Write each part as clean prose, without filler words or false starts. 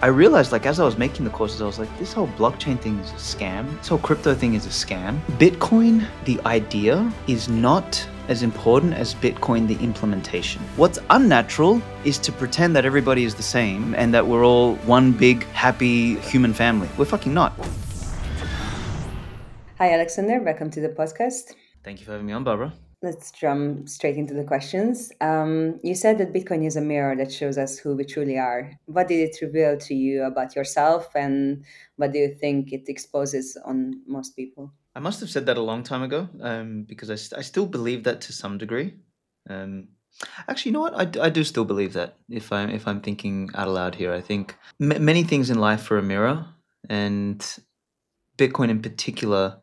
I realized, like, as I was making the courses, I was like, this whole blockchain thing is a scam. This whole crypto thing is a scam. Bitcoin, the idea, is not as important as Bitcoin, the implementation. What's unnatural is to pretend that everybody is the same and that we're all one big, happy human family. We're fucking not. Hi, Aleksandar. Welcome to the podcast. Thank you for having me on, Barbara. Let's jump straight into the questions. You said that Bitcoin is a mirror that shows us who we truly are. What did it reveal to you about yourself, and what do you think it exposes on most people? I must have said that a long time ago, because I still believe that to some degree. Actually, you know what? I do still believe that. If I'm thinking out loud here, I think many things in life are a mirror, and Bitcoin in particular.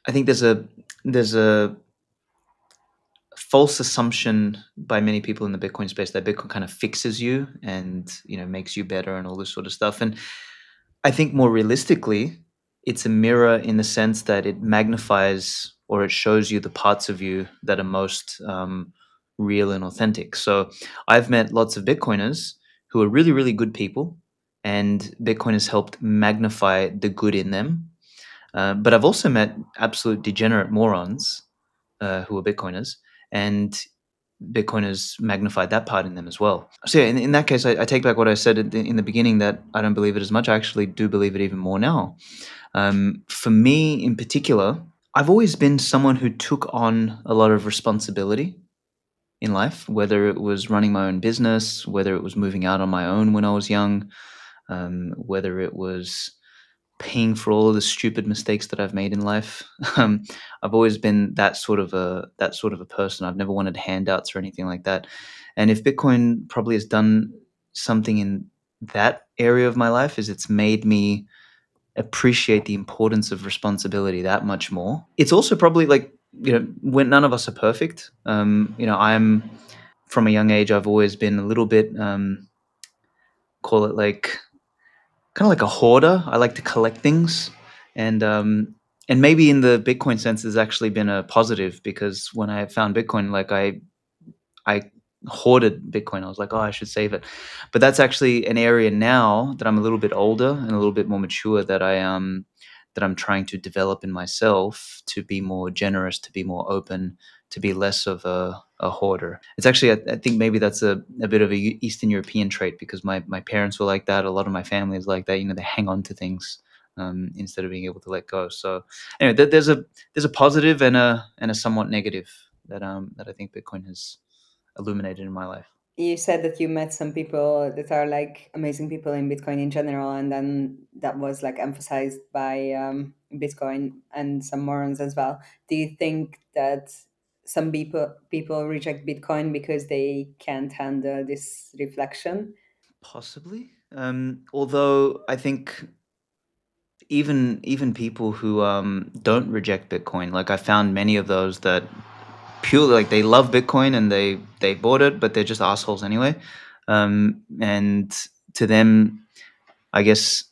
I think there's a false assumption by many people in the Bitcoin space that Bitcoin kind of fixes you and makes you better and all this sort of stuff. And I think more realistically, it's a mirror in the sense that it magnifies or it shows you the parts of you that are most real and authentic. So I've met lots of Bitcoiners who are really, really good people, and Bitcoin has helped magnify the good in them. But I've also met absolute degenerate morons who are Bitcoiners, and Bitcoin has magnified that part in them as well. So yeah, in that case, I take back what I said in the beginning, that I don't believe it as much. I actually do believe it even more now. For me in particular, I've always been someone who took on a lot of responsibility in life, whether it was running my own business, whether it was moving out on my own when I was young, whether it was paying for all of the stupid mistakes that I've made in life. I've always been that sort of a person. I've never wanted handouts or anything like that. And if Bitcoin probably has done something in that area of my life, is it's made me appreciate the importance of responsibility that much more. It's also probably like, when none of us are perfect. I'm from a young age, I've always been a little bit, call it like, kind of like a hoarder. I like to collect things, and maybe in the Bitcoin sense, there's actually been a positive, because when I found Bitcoin, like I hoarded Bitcoin. I was like, oh, I should save it. But that's actually an area now that I'm a little bit older and a little bit more mature, that I'm trying to develop in myself, to be more generous, to be more open, to be less of a hoarder. It's actually, I think maybe that's a bit of a Eastern European trait, because my parents were like that. A lot of my family is like that. They hang on to things instead of being able to let go. So anyway, there's a positive and a somewhat negative that I think Bitcoin has illuminated in my life. You said that you met some people that are like amazing people in Bitcoin in general, and then that was like emphasized by Bitcoin and some morons as well. Do you think that some people reject Bitcoin because they can't handle this reflection? Possibly. Although I think even people who don't reject Bitcoin, like I found many of those that purely, like, they love Bitcoin and they bought it, but they're just assholes anyway. And to them, I guess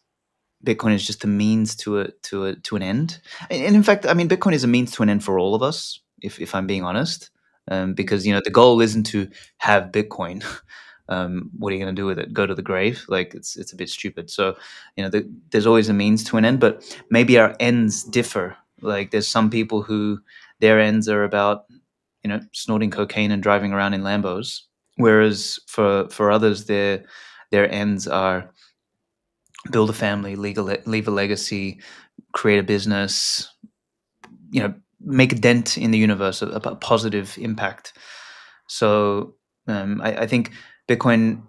Bitcoin is just a means to an end. And in fact, I mean, Bitcoin is a means to an end for all of us, if I'm being honest. Because the goal isn't to have Bitcoin. What are you going to do with it? Go to the grave? Like, it's a bit stupid. So there's always a means to an end, but maybe our ends differ. Like, there's some people who their ends are about snorting cocaine and driving around in Lambos, whereas for others, their ends are build a family, leave a legacy, create a business, make a dent in the universe, a positive impact. So I think Bitcoin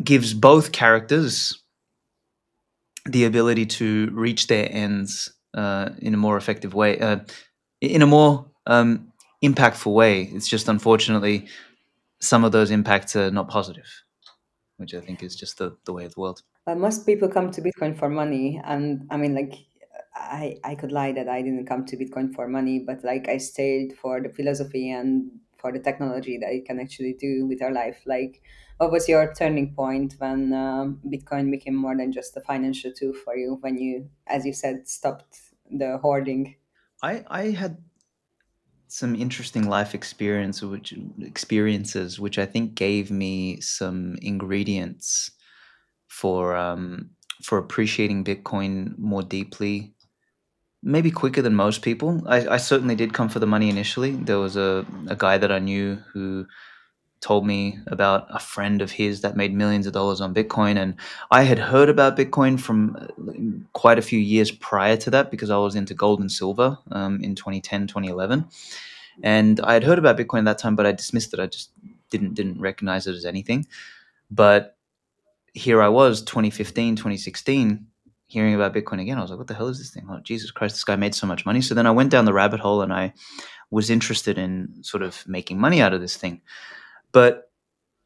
gives both characters the ability to reach their ends in a more effective way, in a more impactful way. It's just, unfortunately, some of those impacts are not positive, which I think is just the way of the world. Most people come to Bitcoin for money, and I mean, like, I could lie that I didn't come to Bitcoin for money, but like I stayed for the philosophy and for the technology that it can actually do with our life. Like, what was your turning point when Bitcoin became more than just a financial tool for you? When you, as you said, stopped the hoarding? I had some interesting life experiences, which I think gave me some ingredients for appreciating Bitcoin more deeply, maybe quicker than most people. I certainly did come for the money initially. There was a guy that I knew who told me about a friend of his that made millions of dollars on Bitcoin. And I had heard about Bitcoin from quite a few years prior to that because I was into gold and silver in 2010, 2011. And I had heard about Bitcoin at that time, but I dismissed it. I just didn't recognize it as anything. But here I was, 2015, 2016, hearing about Bitcoin again. I was like, what the hell is this thing? Oh, Jesus Christ, this guy made so much money. So then I went down the rabbit hole and I was interested in sort of making money out of this thing. But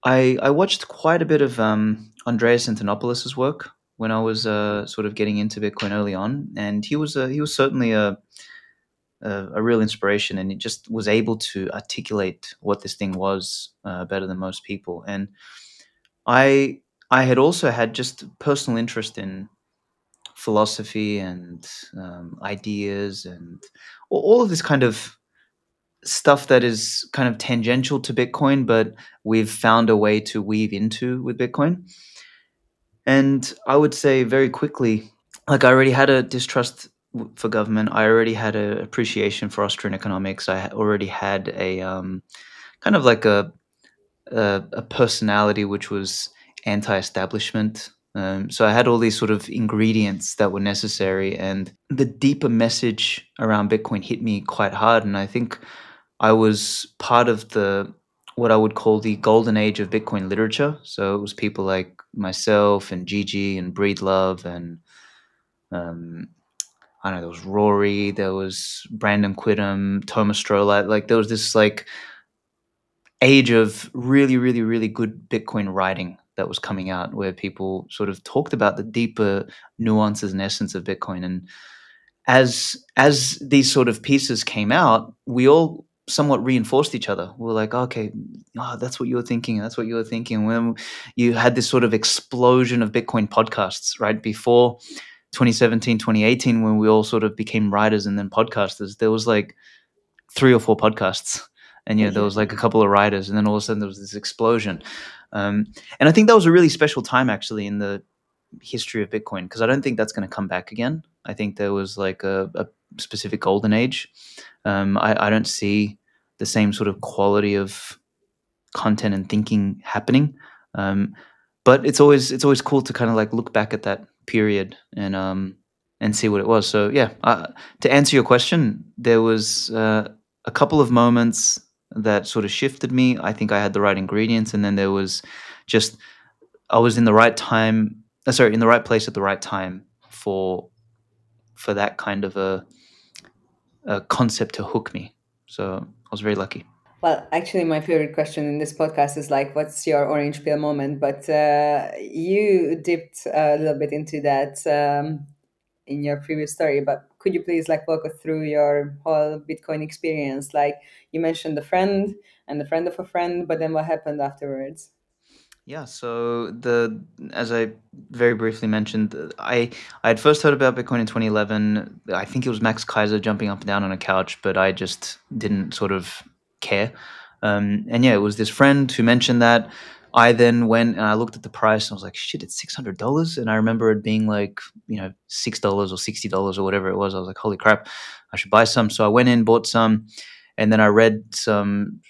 I watched quite a bit of Andreas Antonopoulos' work when I was sort of getting into Bitcoin early on, and he was certainly a real inspiration, and he just was able to articulate what this thing was better than most people. And I had also had just personal interest in philosophy and ideas and all of this kind of stuff that is kind of tangential to Bitcoin, but we've found a way to weave into with Bitcoin. And I would say very quickly, like I already had a distrust for government. I already had an appreciation for Austrian economics. I already had a kind of like a personality which was anti-establishment. So I had all these sort of ingredients that were necessary, and the deeper message around Bitcoin hit me quite hard. And I think I was part of what I would call the golden age of Bitcoin literature. So it was people like myself and Gigi and Breedlove and I don't know, there was Rory, there was Brandon Quittem, Thomas Stroh. Like there was this like age of really, really, really good Bitcoin writing that was coming out, where people sort of talked about the deeper nuances and essence of Bitcoin. And as these sort of pieces came out, we all somewhat reinforced each other. We were like, okay, that's what you were thinking. That's what you were thinking. When you had this sort of explosion of Bitcoin podcasts, right? Before 2017, 2018, when we all sort of became writers and then podcasters, there was like 3 or 4 podcasts. And there was like a couple of writers, and then all of a sudden there was this explosion. And I think that was a really special time actually in the history of Bitcoin, because I don't think that's going to come back again. I think there was like a specific golden age. I don't see the same sort of quality of content and thinking happening. But it's always cool to kind of like look back at that period and see what it was. So yeah, to answer your question, there was a couple of moments that sort of shifted me. I think I had the right ingredients, and then there was just I was in the right time. In the right place at the right time for that kind of a concept to hook me. So I was very lucky. Well, actually, my favorite question in this podcast is like, what's your orange pill moment? But you dipped a little bit into that in your previous story. But could you please like walk us through your whole Bitcoin experience? Like you mentioned the friend and the friend of a friend, but then what happened afterwards? Yeah, so as I very briefly mentioned, I had first heard about Bitcoin in 2011. I think it was Max Kaiser jumping up and down on a couch, but I just didn't sort of care. And yeah, it was this friend who mentioned that. I then went and I looked at the price and I was like, shit, it's $600. And I remember it being like, $6 or $60 or whatever it was. I was like, holy crap, I should buy some. So I went in, bought some, and then I read some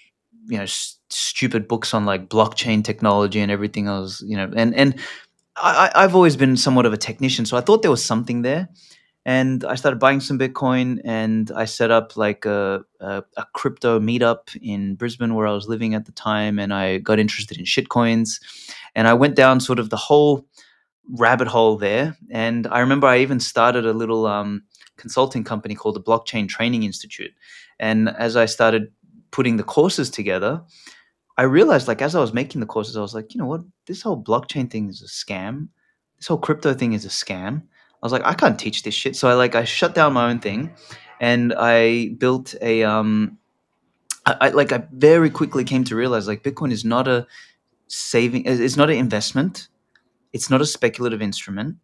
stupid books on like blockchain technology and everything else, and I've always been somewhat of a technician, so I thought there was something there, and I started buying some Bitcoin, and I set up like a crypto meetup in Brisbane where I was living at the time, and I got interested in shitcoins, and I went down sort of the whole rabbit hole there. And I remember I even started a little consulting company called the Blockchain Training Institute, and as I started putting the courses together, I realized, like, as I was making the courses, I was like, you know what, this whole blockchain thing is a scam. This whole crypto thing is a scam. I was like, I can't teach this shit. So I shut down my own thing, and I built a I very quickly came to realize, like, Bitcoin is not a saving, it's not an investment, it's not a speculative instrument,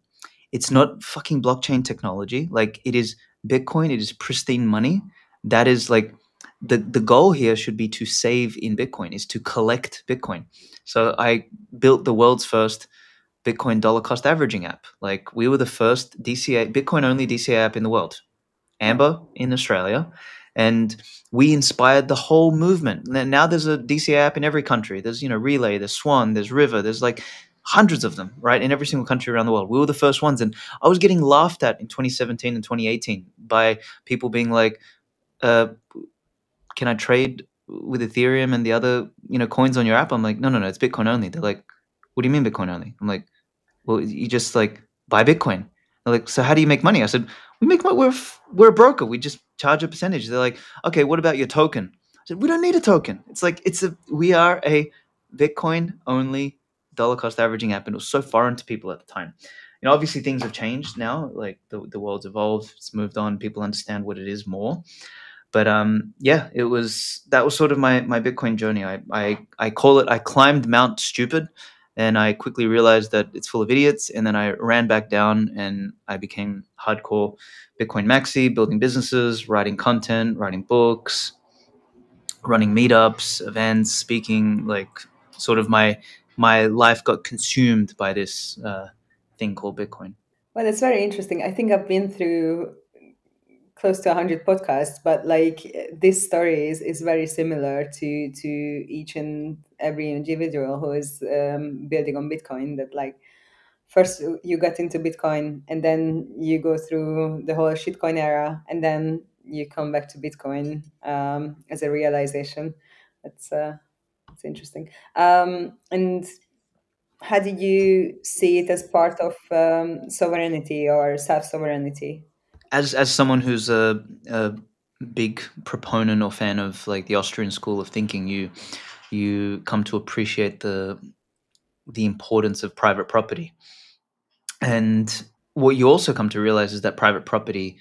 it's not fucking blockchain technology. Like, it is Bitcoin, it is pristine money. That is like the goal here should be to save in Bitcoin, is to collect Bitcoin. So I built the world's first Bitcoin dollar cost averaging app. Like, we were the first Bitcoin only DCA app in the world. Amber in Australia, and we inspired the whole movement. Now there's a DCA app in every country. There's, Relay, there's Swan, there's River, there's like hundreds of them, right, in every single country around the world. We were the first ones, and I was getting laughed at in 2017 and 2018 by people being like, "Can I trade with Ethereum and the other, coins on your app?" I'm like, "No, it's Bitcoin only." They're like, "What do you mean Bitcoin only?" I'm like, "Well, you just like buy Bitcoin." They're like, "So how do you make money?" I said, "We make money. We're a broker. We just charge a percentage." They're like, "Okay, what about your token?" I said, "We don't need a token. It's like we are a Bitcoin only dollar cost averaging app," and it was so foreign to people at the time. Obviously things have changed now. Like, the world's evolved. It's moved on. People understand what it is more. But yeah, that was sort of my Bitcoin journey. I call it, I climbed Mount Stupid, and I quickly realized that it's full of idiots. And then I ran back down, and I became hardcore Bitcoin maxi, building businesses, writing content, writing books, running meetups, events, speaking. Like, sort of my life got consumed by this thing called Bitcoin. Well, it's very interesting. I think I've been through close to 100 podcasts, but like, this story is very similar to each and every individual who is building on Bitcoin. That, like, first you got into Bitcoin, and then you go through the whole shitcoin era, and then you come back to Bitcoin as a realization. It's interesting. And how did you see it as part of sovereignty or self-sovereignty? As someone who's a big proponent or fan of, like, the Austrian school of thinking, you come to appreciate the importance of private property. And what you also come to realize is that private property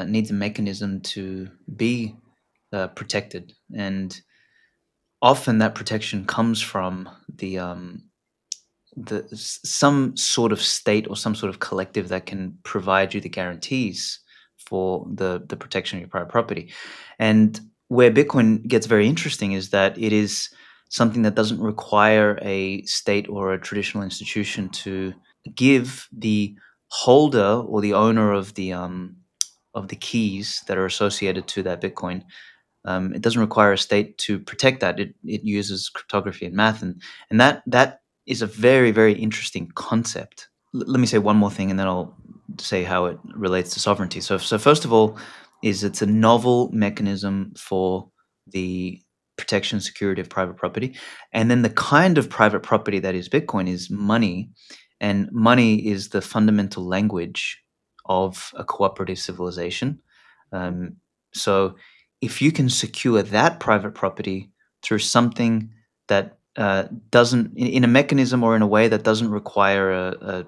needs a mechanism to be protected, and often that protection comes from some sort of state or some sort of collective that can provide you the guarantees for the protection of your private property. And where Bitcoin gets very interesting is that it is something that doesn't require a state or a traditional institution to give the holder or the owner of the keys that are associated to that Bitcoin. It doesn't require a state to protect that. It uses cryptography and math, and that is a very, very interesting concept. Let me say one more thing, and then I'll say how it relates to sovereignty. So first of all, it's a novel mechanism for the protection and security of private property. And then the kind of private property that is Bitcoin is money, and money is the fundamental language of a cooperative civilization. So if you can secure that private property through something that doesn't, in a mechanism or in a way that doesn't require a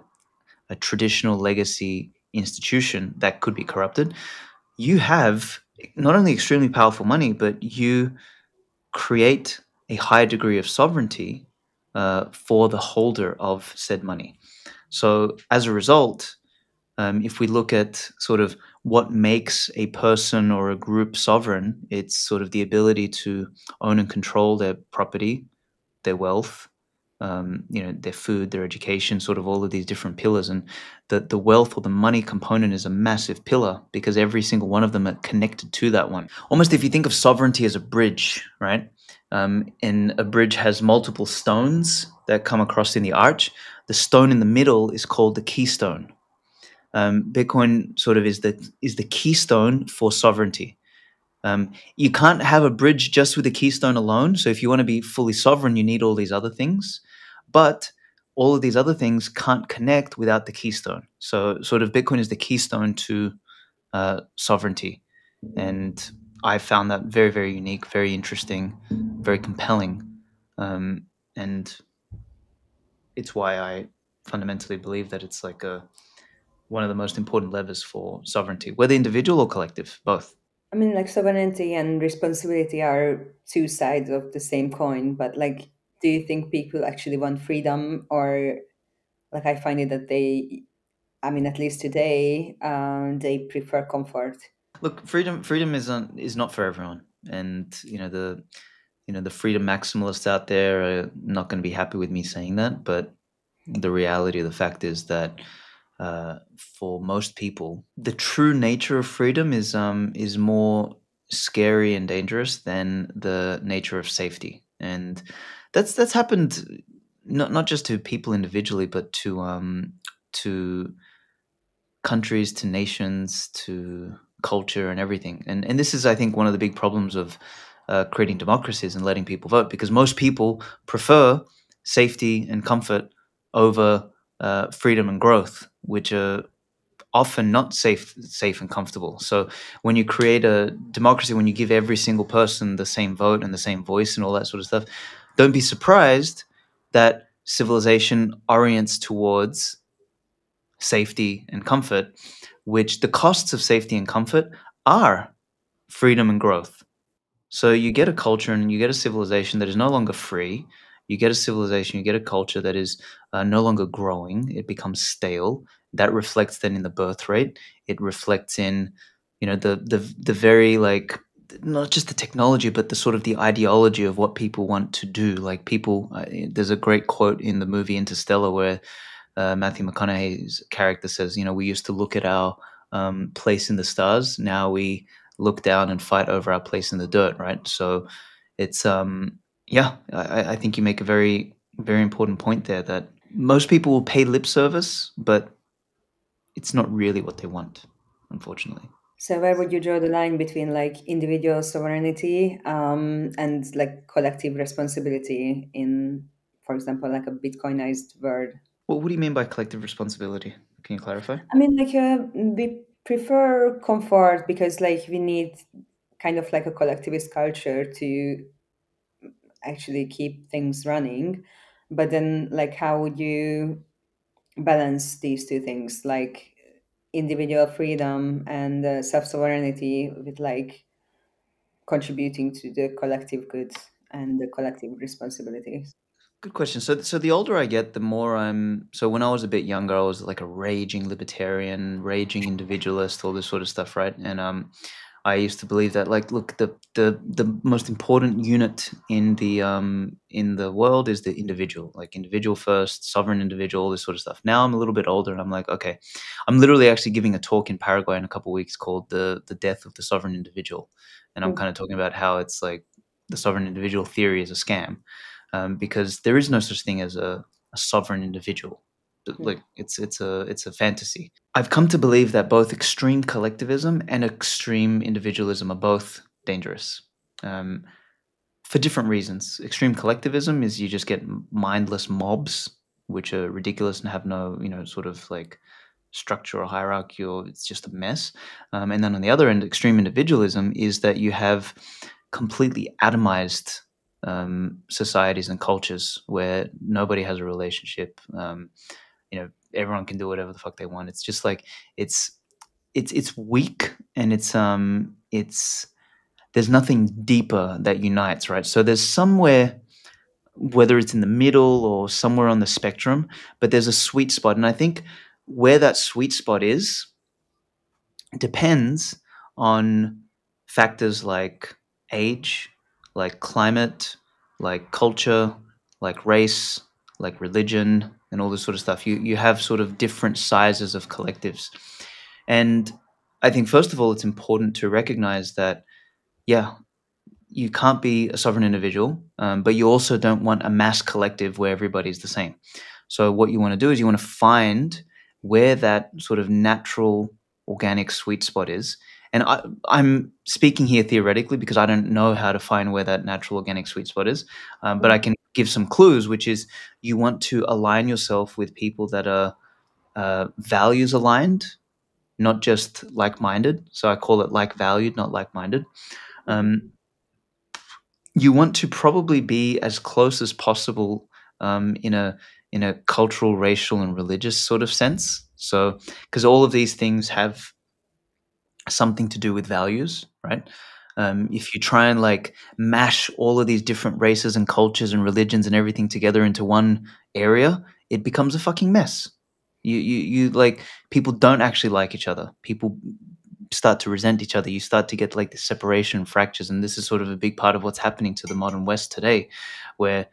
traditional legacy institution that could be corrupted, you have not only extremely powerful money, but you create a high degree of sovereignty for the holder of said money. So as a result, if we look at sort of what makes a person or a group sovereign, it's sort of the ability to own and control their property, their wealth, their food, their education, sort of all of these different pillars. And the wealth or the money component is a massive pillar because every single one of them are connected to that one. Almost, if you think of sovereignty as a bridge, right? And a bridge has multiple stones that come across in the arch. The stone in the middle is called the keystone. Bitcoin sort of is the keystone for sovereignty. You can't have a bridge just with a keystone alone. So if you want to be fully sovereign, you need all these other things. But all of these other things can't connect without the keystone. So sort of Bitcoin is the keystone to sovereignty. And I found that very, very unique, very interesting, very compelling. And it's why I fundamentally believe that it's like one of the most important levers for sovereignty, whether individual or collective, both. I mean, like, sovereignty and responsibility are two sides of the same coin, but like, do you think people actually want freedom, or, like, I find it that I mean, at least today, they prefer comfort. Look, freedom is not for everyone, and the freedom maximalists out there are not going to be happy with me saying that, but the reality of the fact is that for most people, the true nature of freedom is more scary and dangerous than the nature of safety, and that's happened not just to people individually, but to countries, to nations, to culture, and everything. And this is, I think, one of the big problems of creating democracies and letting people vote, because most people prefer safety and comfort over freedom and growth, which are often not safe and comfortable. So when you create a democracy, when you give every single person the same vote and the same voice and all that sort of stuff, don't be surprised that civilization orients towards safety and comfort, which the costs of safety and comfort are freedom and growth. So you get a culture and you get a civilization that is no longer free. You get a civilization, you get a culture that is no longer growing. It becomes stale. That reflects then in the birth rate. It reflects in, the very, like, not just the technology, but the sort of the ideology of what people want to do. Like people, there's a great quote in the movie Interstellar where Matthew McConaughey's character says, we used to look at our place in the stars. Now we look down and fight over our place in the dirt, right? So it's I think you make a very, very important point there, that most people will pay lip service, but it's not really what they want, unfortunately. So where would you draw the line between like individual sovereignty and like collective responsibility in, for example, like a Bitcoinized world? Well, what do you mean by collective responsibility? Can you clarify? I mean, like we prefer comfort because like we need kind of like a collectivist culture to actually keep things running. But then, like, how would you balance these two things, like individual freedom and self sovereignty, with like contributing to the collective good and the collective responsibilities? Good question. So the older I get, the more I'm. So when I was a bit younger, I was like a raging libertarian, raging individualist, all this sort of stuff, right? And I used to believe that, like, look, the most important unit in the world is the individual, like individual first, sovereign individual, all this sort of stuff. Now I'm a little bit older, and I'm like, okay, I'm literally actually giving a talk in Paraguay in a couple of weeks called the death of the sovereign individual, and I'm Mm. kind of talking about how it's like the sovereign individual theory is a scam, because there is no such thing as a sovereign individual. Like it's a fantasy. I've come to believe that both extreme collectivism and extreme individualism are both dangerous, um, for different reasons. Extreme collectivism is you just get mindless mobs, which are ridiculous and have no, sort of like structure or hierarchy, or it's just a mess. And then on the other end, extreme individualism is that you have completely atomized societies and cultures where nobody has a relationship. Everyone can do whatever the fuck they want. It's just like it's it's weak, and it's there's nothing deeper that unites, right? So there's somewhere, whether it's in the middle or somewhere on the spectrum, but there's a sweet spot, and I think where that sweet spot is depends on factors like age, like climate, like culture, like race, like religion, and all this sort of stuff. You have sort of different sizes of collectives. And I think, first of all, it's important to recognize that, yeah, you can't be a sovereign individual, but you also don't want a mass collective where everybody's the same. So what you want to do is you want to find where that sort of natural, organic sweet spot is. And I'm speaking here theoretically because I don't know how to find where that natural, organic sweet spot is. But I can give some clues, which is you want to align yourself with people that are values aligned, not just like-minded. So I call it like-valued, not like-minded. You want to probably be as close as possible, in a cultural, racial, and religious sort of sense. So, because all of these things have something to do with values, right? If you try and like mash all of these different races and cultures and religions and everything together into one area, it becomes a fucking mess. You like, people don't actually like each other. People start to resent each other. You start to get like the separation, fractures, and this is sort of a big part of what's happening to the modern West today, where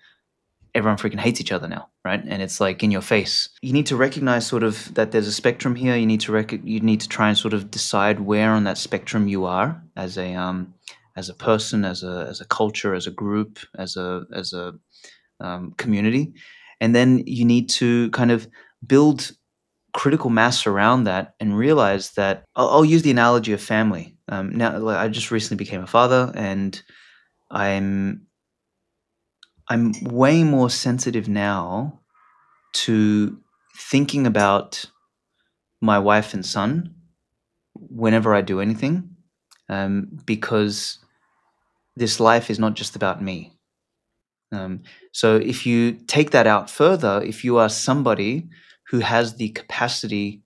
everyone freaking hates each other now. right? And it's like in your face. You need to recognize sort of that there's a spectrum here. You need to try and sort of decide where on that spectrum you are as a person, as a culture, as a group, as a community, and then you need to kind of build critical mass around that and realize that I'll use the analogy of family. Now, like, I just recently became a father, and I'm way more sensitive now to thinking about my wife and son whenever I do anything, because this life is not just about me. So if you take that out further, if you are somebody who has the capacity,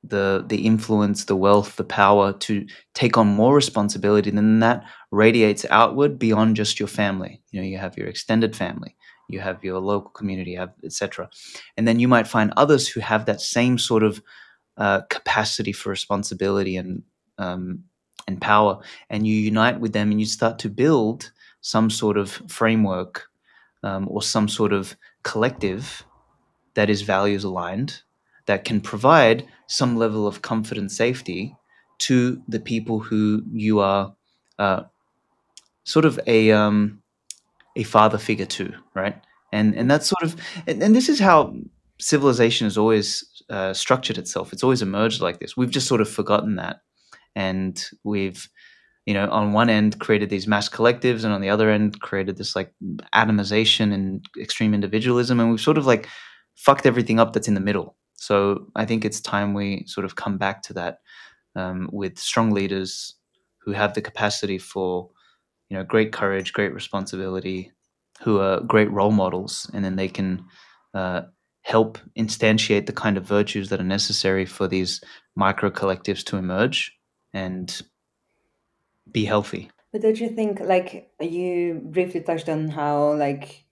the influence, the wealth, the power to take on more responsibility, then that radiates outward beyond just your family. You know, you have your extended family, you have your local community, etc. And then you might find others who have that same sort of capacity for responsibility and power, and you unite with them and you start to build some sort of framework, or some sort of collective that is values aligned, that can provide some level of comfort and safety to the people who you are sort of a father figure to, right? And that's sort of, and this is how civilization has always structured itself. It's always emerged like this. We've just sort of forgotten that, and we've, you know, on one end created these mass collectives, and on the other end created this like atomization and extreme individualism, and we've sort of like fucked everything up that's in the middle. So I think it's time we sort of come back to that, with strong leaders who have the capacity for, you know, great courage, great responsibility, who are great role models, and then they can help instantiate the kind of virtues that are necessary for these micro collectives to emerge and be healthy. But don't you think, like, you briefly touched on how, like,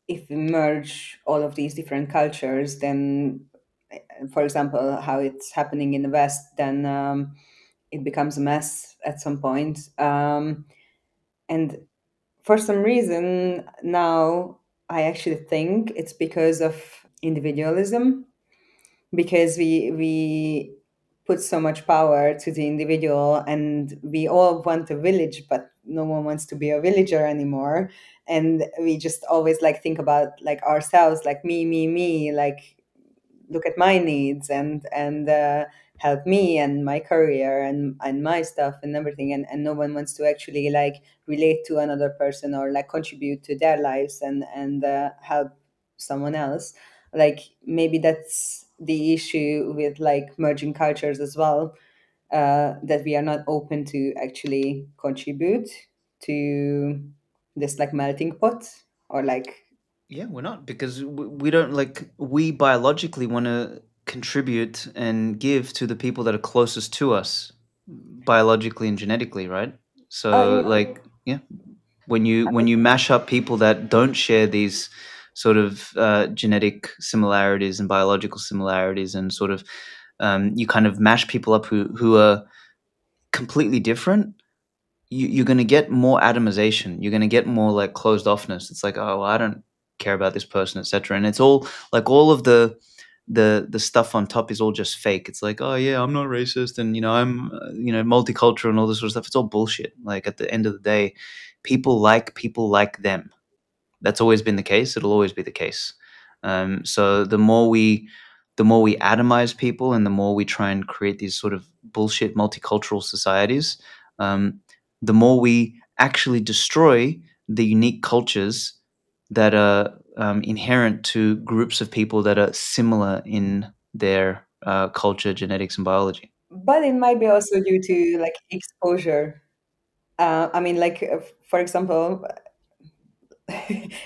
if we merge all of these different cultures, then, for example, how it's happening in the West, then it becomes a mess at some point. And for some reason, now I actually think it's because of individualism, because we put so much power to the individual, and we all want a village, but no one wants to be a villager anymore, and we just always like think about like ourselves, like me, like look at my needs and help me and my career and my stuff and everything, and no one wants to actually like relate to another person or like contribute to their lives and help someone else. Like maybe that's the issue with like merging cultures as well, that we are not open to actually contribute to this like melting pot, or like Yeah, we're not, because we don't, like, we biologically want to contribute and give to the people that are closest to us biologically and genetically, right? So yeah. like, yeah, when you mash up people that don't share these sort of genetic similarities and biological similarities, and sort of you kind of mash people up who are completely different, you're going to get more atomization. You're going to get more like closed offness. It's like, oh, well, I don't care about this person, etc. And it's all like all of the stuff on top is all just fake. It's like, oh yeah, I'm not racist, and you know, I'm multicultural and all this sort of stuff. It's all bullshit. Like at the end of the day, people like them. That's always been the case. It'll always be the case. So the more we atomize people, and the more we try and create these sort of bullshit multicultural societies, the more we actually destroy the unique cultures that are inherent to groups of people that are similar in their culture, genetics, and biology. But it might be also due to like exposure. I mean, like for example,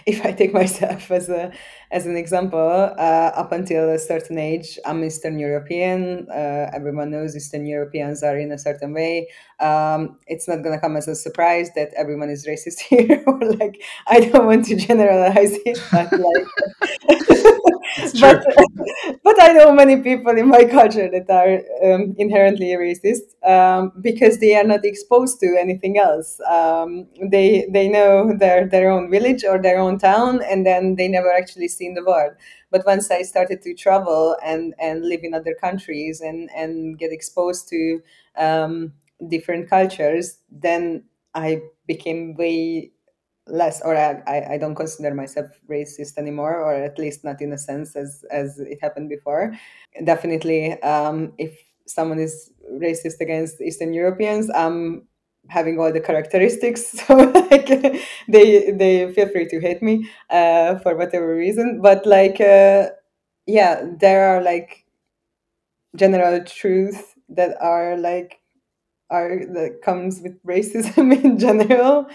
if I take myself as an example, up until a certain age, I'm Eastern European. Everyone knows Eastern Europeans are in a certain way. It's not gonna come as a surprise that everyone is racist here. Or like, I don't want to generalize it, but like, It's but true. but I know many people in my culture that are inherently racist, because they are not exposed to anything else. They know their own village or their own town, and then they never actually seen the world. But once I started to travel and live in other countries and get exposed to different cultures, then I became way less, or I don't consider myself racist anymore, or at least not in a sense as it happened before. Definitely, if someone is racist against Eastern Europeans, I'm having all the characteristics, so like they feel free to hate me for whatever reason. But like, yeah, there are like general truths that are like that comes with racism in general.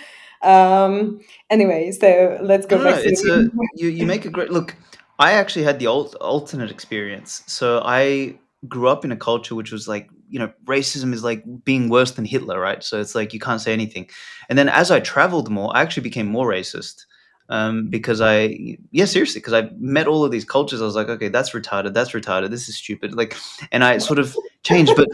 Anyway, so let's go No, back to it's a the you make a great look. I actually had the alternate experience. So I grew up in a culture which was like, racism is like being worse than Hitler, right? So it's like you can't say anything. And then as I traveled more, I actually became more racist. Because seriously, because I met all of these cultures, I was like, okay, that's retarded, this is stupid, like, and I sort of changed, but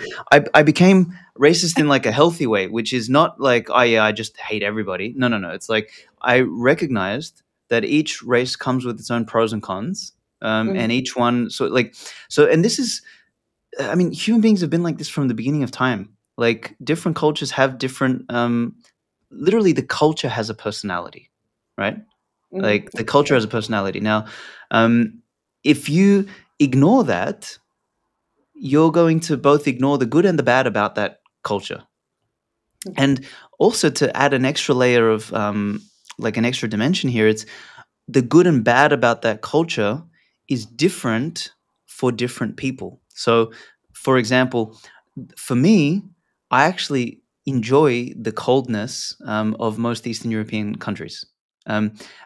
I became racist in like a healthy way, which is not like, oh yeah, I just hate everybody. No, it's like I recognized that each race comes with its own pros and cons, and each one, and this is, I mean, human beings have been like this from the beginning of time. Like different cultures have different, literally the culture has a personality, right? Like the culture has a personality. Now, if you ignore that, you're going to both ignore the good and the bad about that culture. And also to add an extra layer of like an extra dimension here, it's the good and bad about that culture is different for different people. So, for example, for me, I actually enjoy the coldness of most Eastern European countries.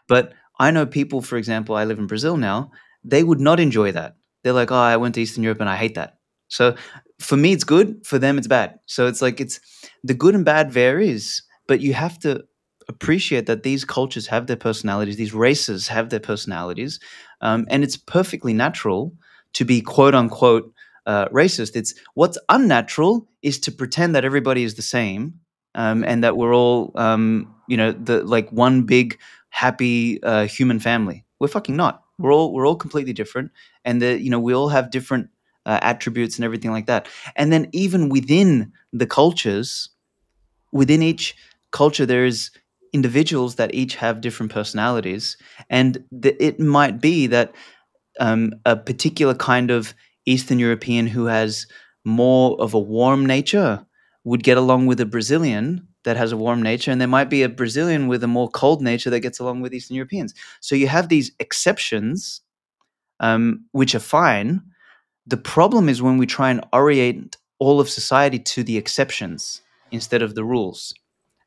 But I know people, for example, I live in Brazil now, they would not enjoy that. They're like, oh, I went to Eastern Europe and I hate that. So for me, it's good. For them, it's bad. So it's like it's the good and bad varies, but you have to appreciate that these cultures have their personalities, these races have their personalities, and it's perfectly natural to be quote unquote racist. It's what's unnatural is to pretend that everybody is the same, and that we're all the like one big happy human family. We're fucking not. We're all completely different, and we all have different attributes and everything like that. And then even within the cultures, within each culture, there is individuals that each have different personalities, and it might be that a particular kind of Eastern European who has more of a warm nature would get along with a Brazilian that has a warm nature, and there might be a Brazilian with a more cold nature that gets along with Eastern Europeans. So you have these exceptions, which are fine. The problem is when we try and orient all of society to the exceptions instead of the rules.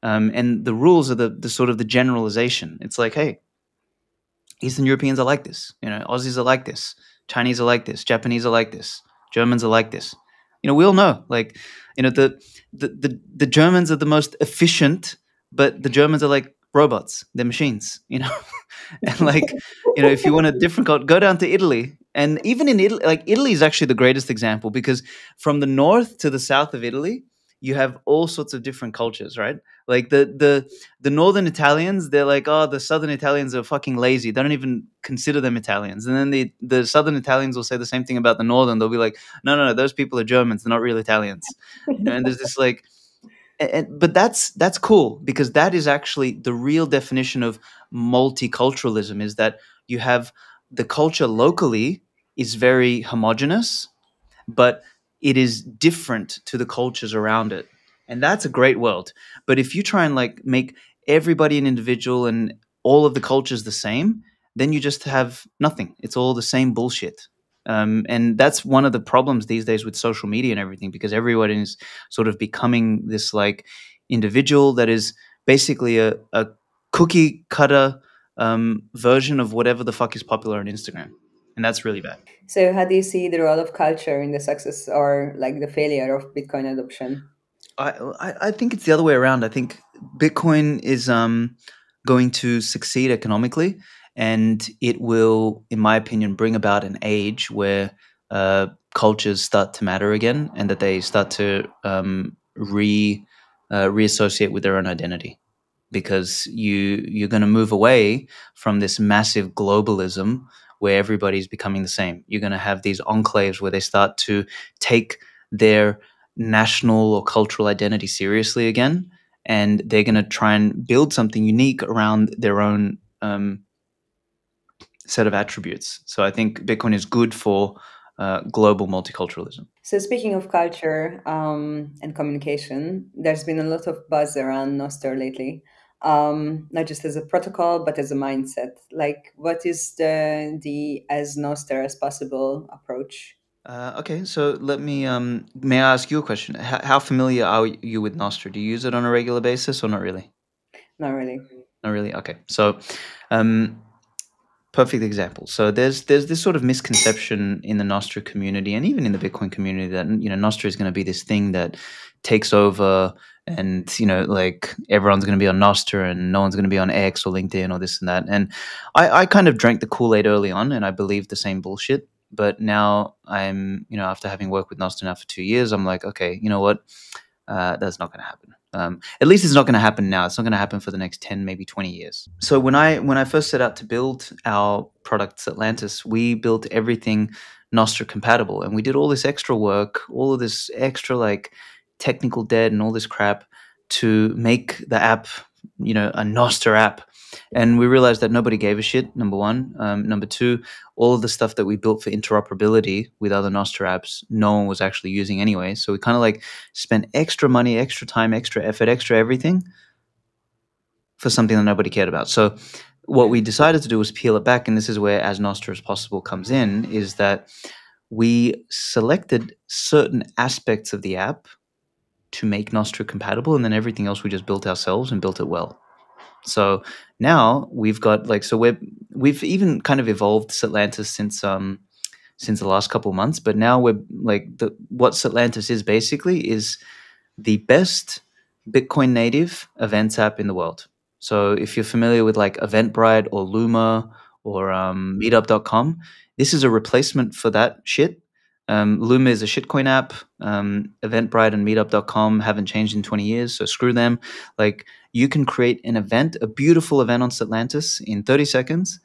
And the rules are the sort of the generalization. It's like, hey, Eastern Europeans are like this. Aussies are like this. Chinese are like this. Japanese are like this. Germans are like this. We all know, like, the Germans are the most efficient, but the Germans are like robots. They're machines, and like, if you want a different culture, go down to Italy. And even in Italy, like Italy is actually the greatest example, because from the north to the south of Italy, you have all sorts of different cultures, right? Like the northern Italians, they're like, oh, the southern Italians are fucking lazy. They don't even consider them Italians. And then the southern Italians will say the same thing about the northern. They'll be like, no, those people are Germans. They're not real Italians. And there's this like, but that's cool, because that is actually the real definition of multiculturalism, is that you have the culture locally is very homogenous, but it is different to the cultures around it. And that's a great world. But if you try and like make everybody an individual and all of the cultures the same, then you just have nothing. It's all the same bullshit. And that's one of the problems these days with social media and everything, because everyone is sort of becoming this like individual that is basically a cookie cutter version of whatever the fuck is popular on Instagram. And that's really bad. So how do you see the role of culture in the success or like the failure of Bitcoin adoption? I think it's the other way around. I think Bitcoin is going to succeed economically, and it will, in my opinion, bring about an age where cultures start to matter again, and that they start to reassociate with their own identity, because you're going to move away from this massive globalism where everybody's becoming the same. You're going to have these enclaves where they start to take their national or cultural identity seriously again, and they're going to try and build something unique around their own set of attributes. So I think Bitcoin is good for global multiculturalism. So speaking of culture and communication, there's been a lot of buzz around Nostr lately, not just as a protocol, but as a mindset. Like, what is the as Nostr as possible approach? Okay, so let me, may I ask you a question? How familiar are you with Nostr? Do you use it on a regular basis or not really? Not really. Not really? Okay. So, perfect example. So there's this sort of misconception in the Nostr community and even in the Bitcoin community that, you know, Nostr is going to be this thing that takes over and, you know, like everyone's going to be on Nostr and no one's going to be on X or LinkedIn or this and that. And I kind of drank the Kool-Aid early on and I believed the same bullshit. But now I'm, you know, after having worked with Nostr now for 2 years, I'm like, okay, you know what? That's not going to happen. At least it's not going to happen now. It's not going to happen for the next 10, maybe 20 years. So when I first set out to build our product Satlantis, we built everything Nostr compatible, and we did all this extra work, all of this extra like technical debt and all this crap to make the app, you know, a Nostr app. And we realized that nobody gave a shit, number one. Number two, all of the stuff that we built for interoperability with other Nostr apps, no one was actually using anyway. So we kind of like spent extra money, extra time, extra effort, extra everything for something that nobody cared about. So what we decided to do was peel it back, and this is where as Nostr as possible comes in, is that we selected certain aspects of the app to make Nostr compatible, and then everything else we just built ourselves and built it well. So now we've got like, so we've even kind of evolved Satlantis since the last couple of months, but now we're like what Satlantis is basically is the best Bitcoin native events app in the world. So if you're familiar with like Eventbrite or Luma or meetup.com, this is a replacement for that shit. Luma is a shitcoin app. Eventbrite and meetup.com haven't changed in 20 years, so screw them. Like, you can create an event, a beautiful event on Satlantis in 30 seconds,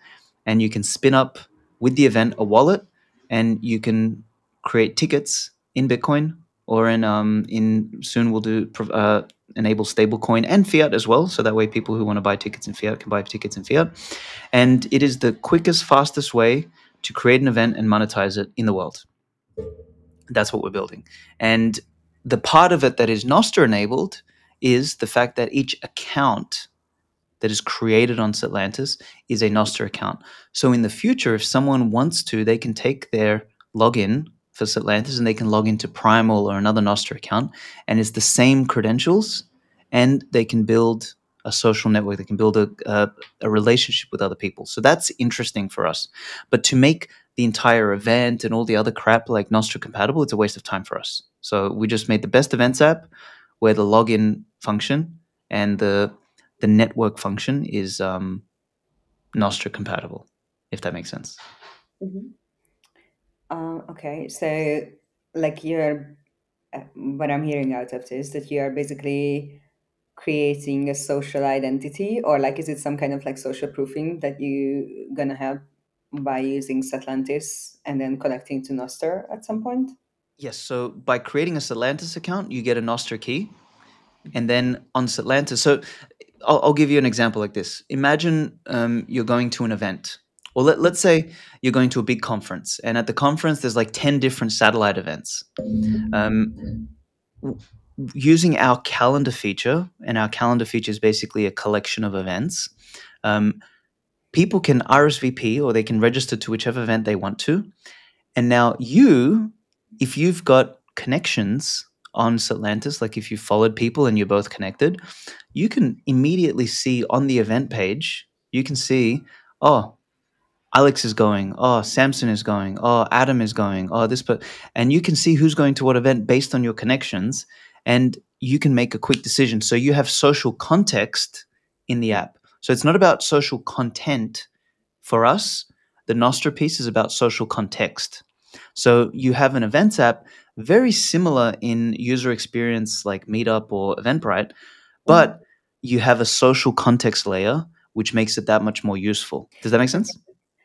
and you can spin up with the event a wallet, and you can create tickets in Bitcoin or in soon we'll do enable stablecoin and fiat as well, so that way people who want to buy tickets in fiat can buy tickets in fiat. And it is the quickest, fastest way to create an event and monetize it in the world. That's what we're building. And the part of it that is Nostr enabled is the fact that each account that is created on Satlantis is a Nostr account. So in the future, if someone wants to, they can take their login for Satlantis and they can log into Primal or another Nostr account, and it's the same credentials, and they can build a social network. They can build a relationship with other people. So that's interesting for us. But to make the entire event and all the other crap like Nostr compatible, it's a waste of time for us. So we just made the best events app where the login function and the network function is Nostr compatible, if that makes sense. Mm-hmm. Okay, so like you're, what I'm hearing out of this, that you are basically creating a social identity, or like, is it some kind of like social proofing that you gonna have by using Satlantis and then connecting to Nostr at some point? Yes, so by creating a Satlantis account, you get a Nostr key. And then on Satlantis, so I'll give you an example like this. Imagine you're going to an event. Or let's say you're going to a big conference. And at the conference, there's like 10 different satellite events. Using our calendar feature, and our calendar feature is basically a collection of events, people can RSVP or they can register to whichever event they want to. And now if you've got connections on Satlantis, like if you followed people and you're both connected, you can immediately see on the event page, you can see, oh, Alex is going, oh, Samson is going, oh, Adam is going, oh, and you can see who's going to what event based on your connections, and you can make a quick decision. So you have social context in the app. So it's not about social content for us. The Nostr piece is about social context. So you have an events app very similar in user experience like Meetup or Eventbrite, but you have a social context layer, which makes it that much more useful. Does that make sense?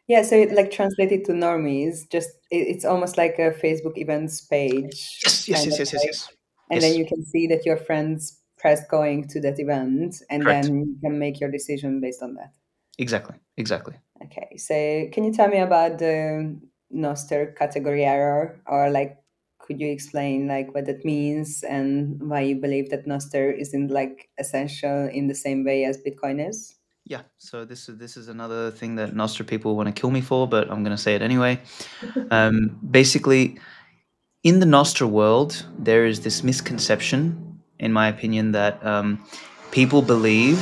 Yeah, so it, like translated to normies, just it's almost like a Facebook events page, Yes, yes, kind yes, of yes, yes, like, yes. and then Yes, you can see that your friends pressed going to that event, and correct. then you can make your decision based on that. Exactly, exactly. Okay, so can you tell me about the Nostr category error, or like, could you explain like what that means and why you believe that Nostr isn't like essential in the same way as Bitcoin is? Yeah. So this is another thing that Nostr people want to kill me for, but I'm going to say it anyway. Basically, in the Nostr world, there is this misconception, in my opinion, that people believe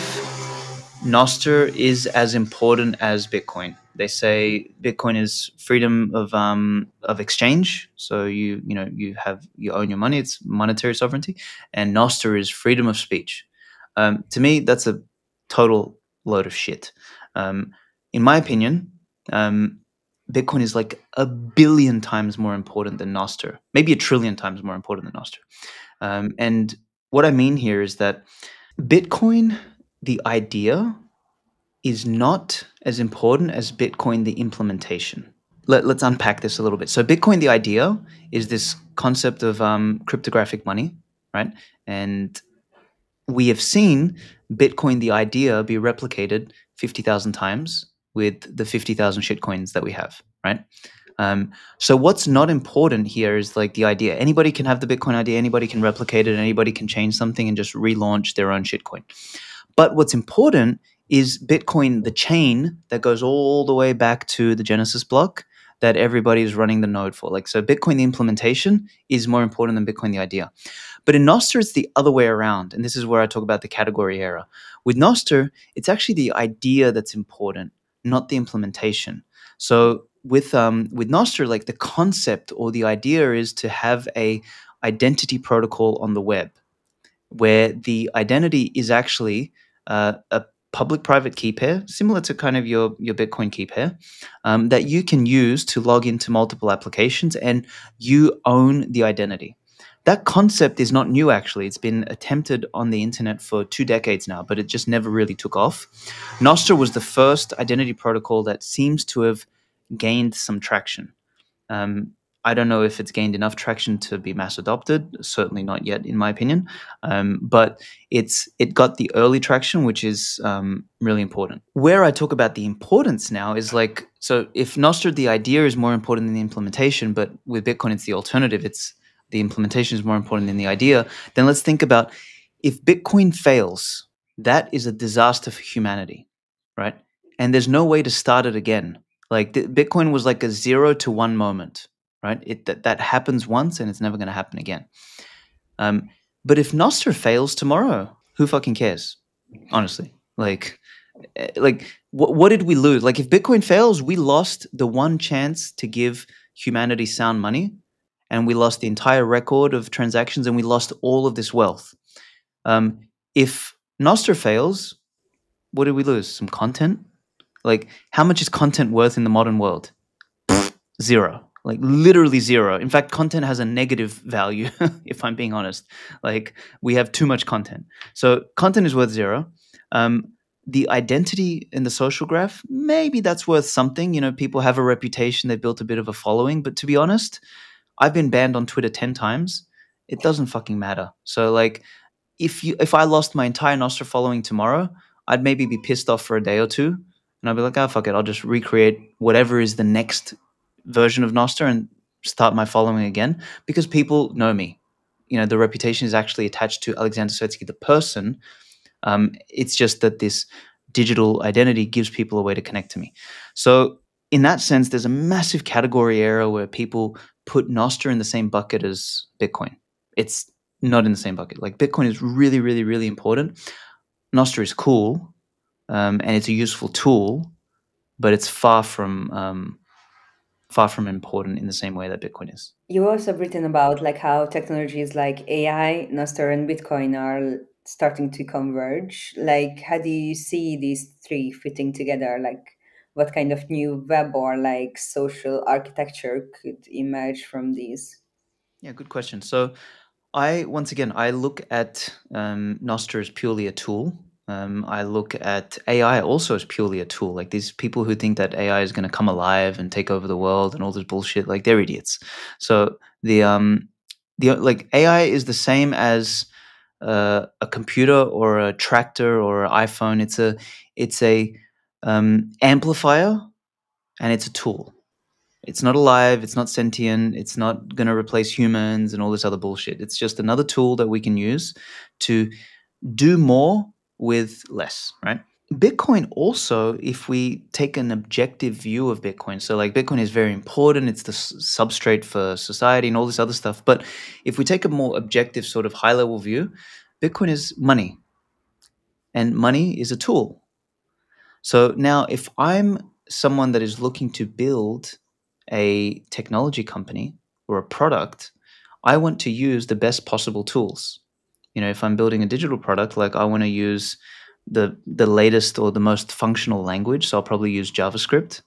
Nostr is as important as Bitcoin. They say Bitcoin is freedom of exchange. So you own your money. It's monetary sovereignty, and Nostr is freedom of speech. To me, that's a total load of shit. Um, in my opinion, um, Bitcoin is like a billion times more important than Nostr, maybe a trillion times more important than Nostr. And what I mean here is that Bitcoin, the idea, is not as important as Bitcoin, the implementation. Let's unpack this a little bit. So, Bitcoin, the idea, is this concept of cryptographic money, right? And we have seen Bitcoin, the idea, be replicated 50,000 times with the 50,000 shitcoins that we have, right? So what's not important here is like the idea. Anybody can have the Bitcoin idea, anybody can replicate it, anybody can change something and just relaunch their own shitcoin. But what's important is Bitcoin, the chain that goes all the way back to the Genesis block that everybody is running the node for. Like, so Bitcoin, the implementation, is more important than Bitcoin, the idea. But in Nostr, it's the other way around. And this is where I talk about the category error. With Nostr, it's actually the idea that's important, not the implementation. So with Nostr, like the concept or the idea is to have a identity protocol on the web where the identity is actually a public-private key pair, similar to kind of your Bitcoin key pair, that you can use to log into multiple applications, and you own the identity. That concept is not new, actually. It's been attempted on the internet for 2 decades now, but it just never really took off. Nostr was the first identity protocol that seems to have gained some traction. Um, I don't know if it's gained enough traction to be mass adopted. Certainly not yet, in my opinion. But it got the early traction, which is really important. Where I talk about the importance now is like, so if Nostr, the idea, is more important than the implementation, but with Bitcoin it's the alternative. It's the implementation is more important than the idea. Then let's think about, if Bitcoin fails, that is a disaster for humanity, right? And there's no way to start it again. Like Bitcoin was like a 0 to 1 moment, right? That happens once and it's never going to happen again. But if Nostr fails tomorrow, who fucking cares? Honestly, what did we lose? Like, if Bitcoin fails, we lost the one chance to give humanity sound money, and we lost the entire record of transactions, and we lost all of this wealth. If Nostr fails, what did we lose? Some content? Like, how much is content worth in the modern world? Zero. Like, literally zero. In fact, content has a negative value, if I'm being honest. Like, we have too much content. So content is worth zero. The identity in the social graph, maybe that's worth something. People have a reputation, they've built a bit of a following. But to be honest, I've been banned on Twitter 10 times. It doesn't fucking matter. So, like, if I lost my entire Nostr following tomorrow, I'd maybe be pissed off for a day or two, and I'd be like, oh, fuck it, I'll just recreate whatever is the next version of Nostr and start my following again, because people know me. The reputation is actually attached to Aleksandar Svetski, the person. It's just that this digital identity gives people a way to connect to me. So in that sense, there's a massive category error where people put Nostr in the same bucket as Bitcoin. It's not in the same bucket. Like, Bitcoin is really, really, really important. Nostr is cool, and it's a useful tool, but it's far from important in the same way that Bitcoin is. You also have written about like how technologies like AI, Nostr, and Bitcoin are starting to converge. Like, how do you see these three fitting together? Like, what kind of new web or like social architecture could emerge from these? Yeah, good question. So I look at Nostr as purely a tool. I look at AI also as purely a tool. Like these people who think that AI is going to come alive and take over the world and all this bullshit, like they're idiots. So the like AI is the same as a computer or a tractor or an iPhone. It's a amplifier, and it's a tool. It's not alive. It's not sentient. It's not going to replace humans and all this other bullshit. It's just another tool that we can use to do more with less, right? Bitcoin also, if we take an objective view of Bitcoin, so like Bitcoin is very important, it's the substrate for society and all this other stuff. But if we take a more objective, sort of high level view, Bitcoin is money, and money is a tool. So now, if I'm someone that is looking to build a technology company or a product, I want to use the best possible tools. If I'm building a digital product, like I want to use the latest or the most functional language, so I'll probably use JavaScript.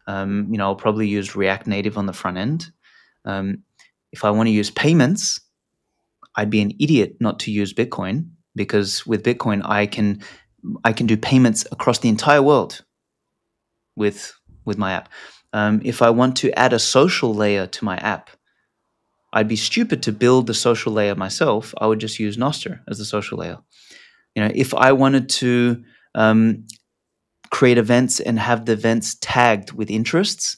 I'll probably use React Native on the front end. If I want to use payments, I'd be an idiot not to use Bitcoin, because with Bitcoin I can do payments across the entire world with my app. If I want to add a social layer to my app, I'd be stupid to build the social layer myself. I would just use Nostr as the social layer. If I wanted to create events and have the events tagged with interests,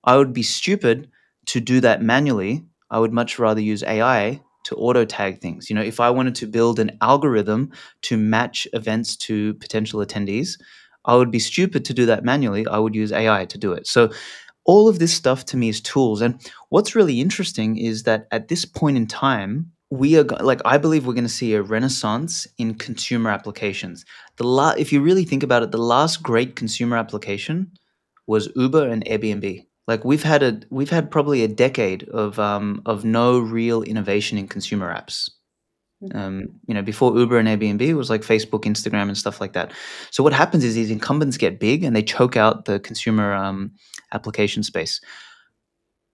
I would be stupid to do that manually. I would much rather use AI to auto tag things. If I wanted to build an algorithm to match events to potential attendees, I would be stupid to do that manually. I would use AI to do it. So all of this stuff to me is tools. And what's really interesting is that at this point in time, I believe we're going to see a renaissance in consumer applications. If you really think about it, the last great consumer application was Uber and Airbnb. Like we've had probably a decade of no real innovation in consumer apps. Before Uber and Airbnb, it was like Facebook, Instagram, and stuff like that. So what happens is these incumbents get big and they choke out the consumer application space.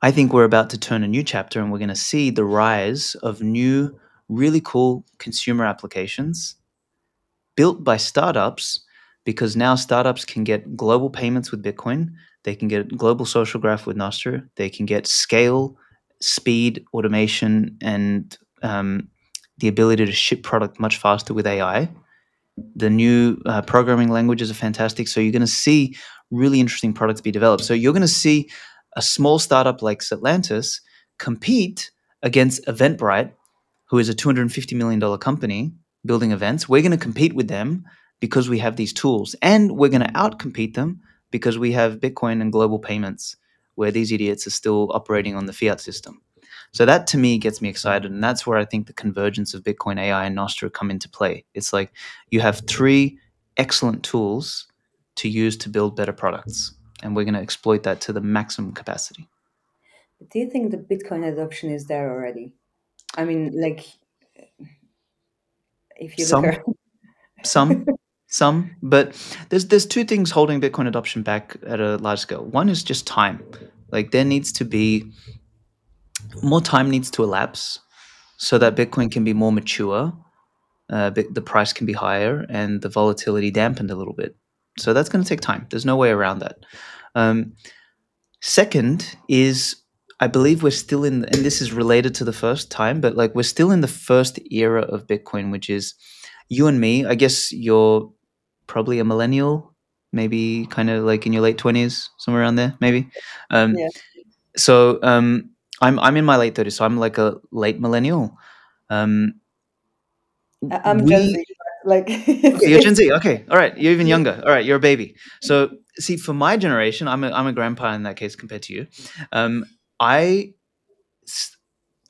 I think we're about to turn a new chapter, and we're going to see the rise of new, really cool consumer applications built by startups, because now startups can get global payments with Bitcoin. They can get global social graph with Nostr. They can get scale, speed, automation, and the ability to ship product much faster with AI. The new programming languages are fantastic. So you're going to see really interesting products be developed. So you're going to see a small startup like Satlantis compete against Eventbrite, who is a $250 million company building events. We're going to compete with them because we have these tools, and we're going to outcompete them because we have Bitcoin and global payments, where these idiots are still operating on the fiat system. So that to me gets me excited, and that's where I think the convergence of Bitcoin, AI, and Nostr come into play. It's like you have three excellent tools to use to build better products, and we're going to exploit that to the maximum capacity. Do you think the Bitcoin adoption is there already? I mean, like, if you look around. Some, but there's two things holding Bitcoin adoption back at a large scale. One is just time. Like there needs to be more time needs to elapse so that Bitcoin can be more mature, the price can be higher, and the volatility dampened a little bit. So that's going to take time. There's no way around that. Second is, I believe we're still in, and this is related to the first time, but like we're still in the first era of Bitcoin, which is you and me. I guess you're probably a millennial, maybe kind of like in your late 20s, somewhere around there, maybe. Yeah. So I'm in my late 30s, so I'm like a late millennial. I'm Gen Z. Like, okay, you're Gen Z. Okay, all right, you're even younger. All right, you're a baby. So see, for my generation, I'm a grandpa in that case compared to you. I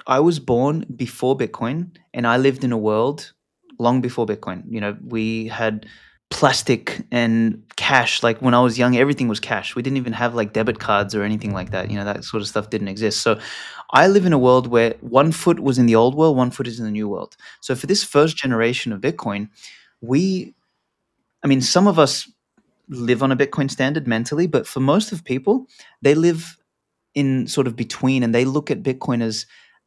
was born before Bitcoin, and I lived in a world long before Bitcoin. We had plastic and cash. Like when I was young, everything was cash. We didn't even have like debit cards or anything like that. That sort of stuff didn't exist. So I live in a world where one foot was in the old world, one foot is in the new world. So for this first generation of Bitcoin, some of us live on a Bitcoin standard mentally, but for most of people, they live in sort of between, and they look at Bitcoin as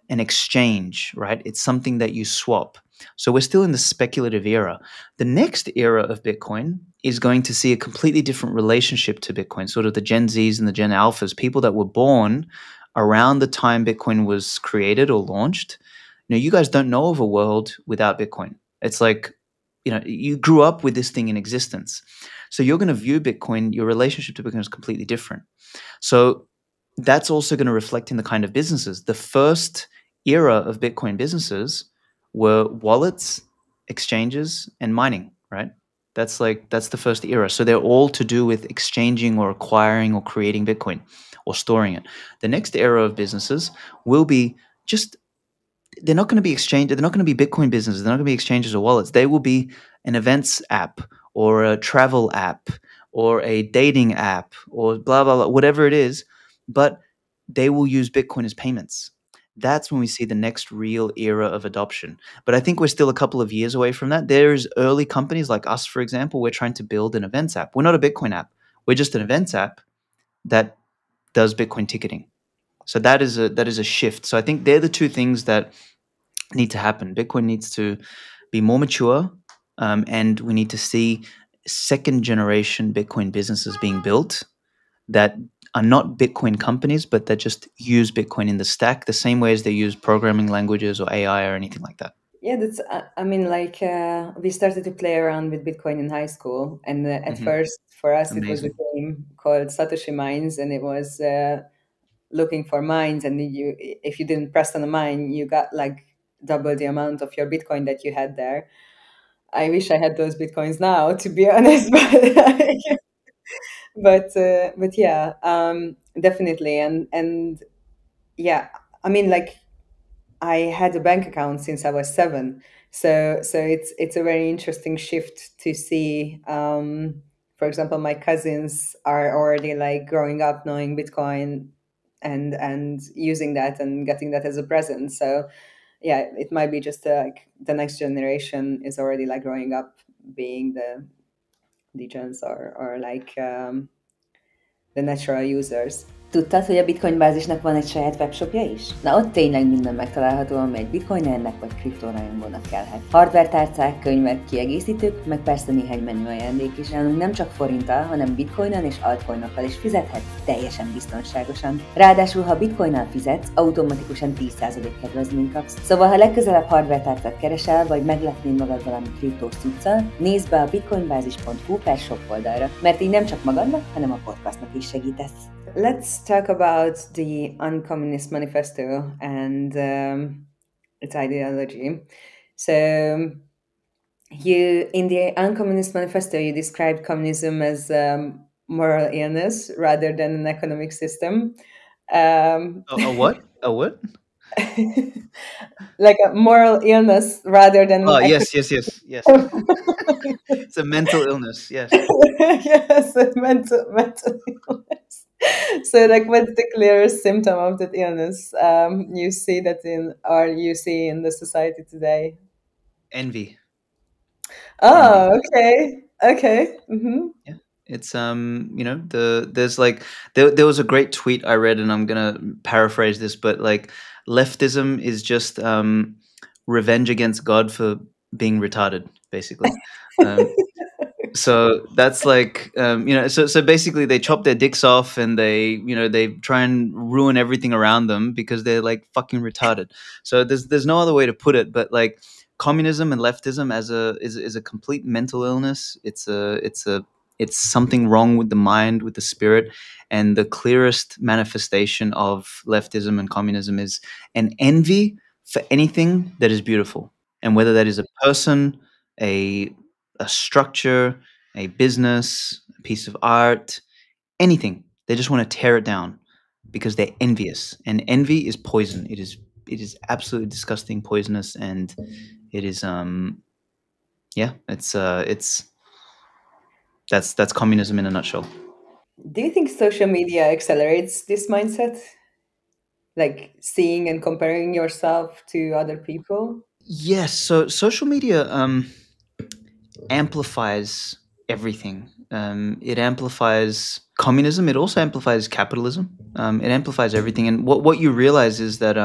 an exchange, right? It's something that you swap. So we're still in the speculative era. The next era of Bitcoin is going to see a completely different relationship to Bitcoin, sort of the Gen Zs and the Gen Alphas, people that were born around the time Bitcoin was created or launched. You guys don't know of a world without Bitcoin. It's like, you grew up with this thing in existence. So you're going to view Bitcoin, your relationship to Bitcoin is completely different. So that's also going to reflect in the kind of businesses. The first era of Bitcoin businesses were wallets, exchanges, and mining, right? That's the first era. So they're all to do with exchanging or acquiring or creating Bitcoin or storing it. The next era of businesses will be they're not going to be exchange. They're not going to be Bitcoin businesses. They're not going to be exchanges or wallets. They will be an events app or a travel app or a dating app or blah, blah, blah, whatever it is. But they will use Bitcoin as payments. That's when we see the next real era of adoption. But I think we're still a couple of years away from that. There's early companies like us, for example. We're trying to build an events app. We're not a Bitcoin app. We're just an events app that does Bitcoin ticketing. So that is a shift. So I think they're the two things that need to happen. Bitcoin needs to be more mature, and we need to see second generation Bitcoin businesses being built that are not Bitcoin companies, but that just use Bitcoin in the stack the same way as they use programming languages or AI or anything like that. Yeah, that's. I mean, like we started to play around with Bitcoin in high school, and at first for us it was a game called Satoshi Mines, and it was looking for mines, and if you didn't press on a mine, you got like double the amount of your Bitcoin that you had there. I wish I had those Bitcoins now, to be honest, but yeah, definitely, and yeah, I mean, like I had a bank account since I was 7, so it's a very interesting shift to see. For example, my cousins are already like growing up knowing Bitcoin and using that and getting that as a present. So yeah, it might be just like the next generation is already like growing up being the degens or like the natural users. Tudtad, hogy a Bitcoin bázisnak van egy saját webshopja is? Na ott tényleg minden megtalálható, ami egy bitcoinernek vagy kriptorajongónak kellhet. Hardware tárcák, könyvek, kiegészítők, meg persze néhány menü ajándék is. Nálunk nem csak forinttal, hanem bitcoinnal és altcoinokkal is fizethetsz teljesen biztonságosan. Ráadásul, ha bitcoinnal fizetsz, automatikusan 10% kedvezményt kapsz. Szóval, ha legközelebb hardware tárcát keresel, vagy meglepnél magad valami kriptós cuccal, nézd be a bitcoinbázis.hu/shop oldalra, mert így nem csak magadnak, hanem a podcastnak is segítesz. Let's talk about the UnCommunist Manifesto and its ideology. So, in the UnCommunist Manifesto, you described communism as moral illness rather than an economic system. A what? A what? Like a moral illness rather than. Oh, yes. It's a mental illness. Yes. Yes, a mental illness. So, like, what's the clearest symptom of that illness you see in the society today? Envy. Oh, envy. Okay. Mm-hmm. Yeah, it's there's like there was a great tweet I read, and I'm gonna paraphrase this, but like leftism is just revenge against God for being retarded, basically. So that's like, so basically they chop their dicks off and they try and ruin everything around them because they're like fucking retarded. So there's no other way to put it, but like communism and leftism is a complete mental illness. It's something wrong with the mind, with the spirit. And the clearest manifestation of leftism and communism is an envy for anything that is beautiful. And whether that is a person, a structure, a business, a piece of art, anything. They just want to tear it down because they're envious. And envy is poison. It is absolutely disgusting, poisonous, and it is that's communism in a nutshell. Do you think social media accelerates this mindset? Like seeing and comparing yourself to other people? Yes. So social media amplifies everything. It amplifies communism. It also amplifies capitalism. It amplifies everything. And what you realize is that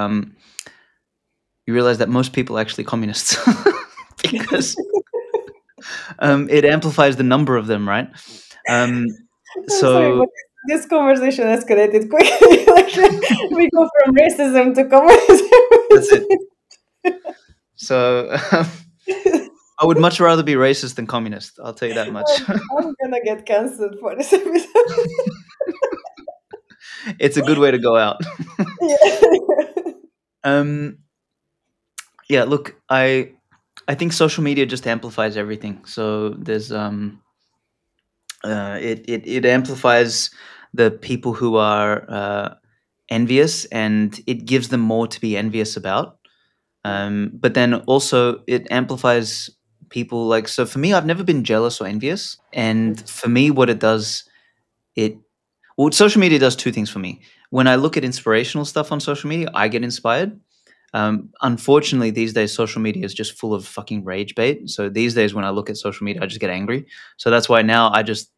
you realize that most people are actually communists. because it amplifies the number of them, right? I'm sorry, but this conversation escalated quickly. We go from racism to communism. That's it. So I would much rather be racist than communist. I'll tell you that much. I'm gonna get cancelled for this episode. It's a good way to go out. Yeah, look, I think social media just amplifies everything. So there's it amplifies the people who are envious, and it gives them more to be envious about. But then also it amplifies people like, so for me, I've never been jealous or envious. And for me, what it does, social media does two things for me. When I look at inspirational stuff on social media, I get inspired. Unfortunately, these days, social media is just full of fucking rage bait. So these days, when I look at social media, I just get angry. So that's why now I just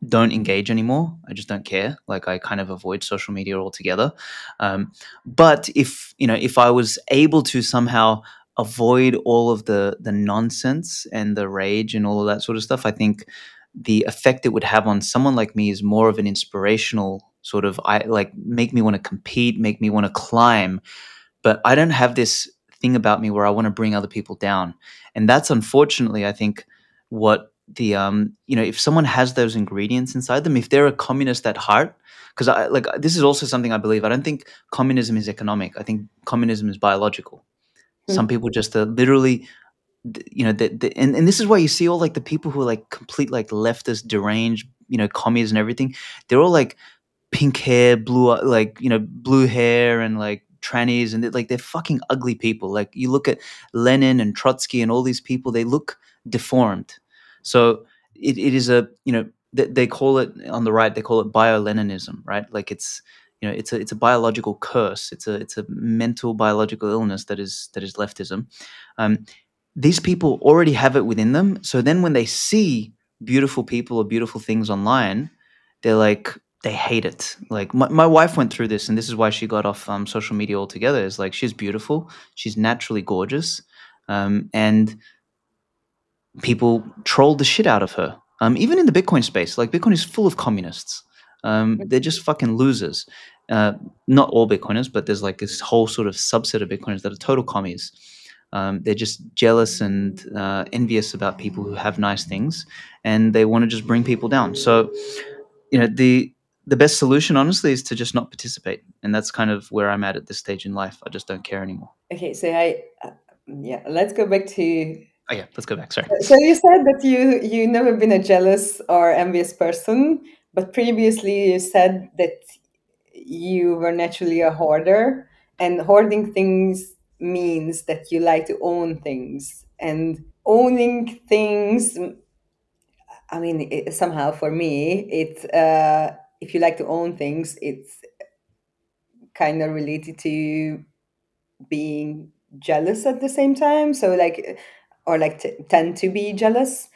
don't engage anymore. I just don't care. Like, I kind of avoid social media altogether. But if I was able to somehow avoid all of the nonsense and the rage and all of that sort of stuff, I think the effect it would have on someone like me is more of an inspirational sort of, make me want to compete, make me want to climb. But I don't have this thing about me where I want to bring other people down. And that's unfortunately, I think, what the, if someone has those ingredients inside them, if they're a communist at heart, because this is also something I believe. I don't think communism is economic. I think communism is biological. Some people just literally, and this is why you see all like the people who are like complete like leftist, deranged, commies and everything. They're all like pink hair, blue hair, and like trannies, and they're fucking ugly people. Like, you look at Lenin and Trotsky and all these people, they look deformed. So it is they call it on the right, they call it bio-Leninism, right? Like, it's a biological curse. It's a mental biological illness that is leftism. These people already have it within them. So then when they see beautiful people or beautiful things online, they're like, they hate it. Like, my wife went through this, and this is why she got off social media altogether. Is like, she's beautiful, she's naturally gorgeous, and people trolled the shit out of her. Even in the Bitcoin space, like, Bitcoin is full of communists. They're just fucking losers. Not all Bitcoiners, but there's like this whole sort of subset of Bitcoiners that are total commies. They're just jealous and envious about people who have nice things, and they want to just bring people down. So, the best solution, honestly, is to just not participate. And that's kind of where I'm at this stage in life. I just don't care anymore. Okay, so let's go back to... Oh yeah, let's go back, sorry. So you said that you never been a jealous or envious person, but previously you said that you were naturally a hoarder, and hoarding things means that you like to own things. And owning things, I mean, somehow for me, it's if you like to own things, it's kind of related to being jealous at the same time. So tend to be jealous.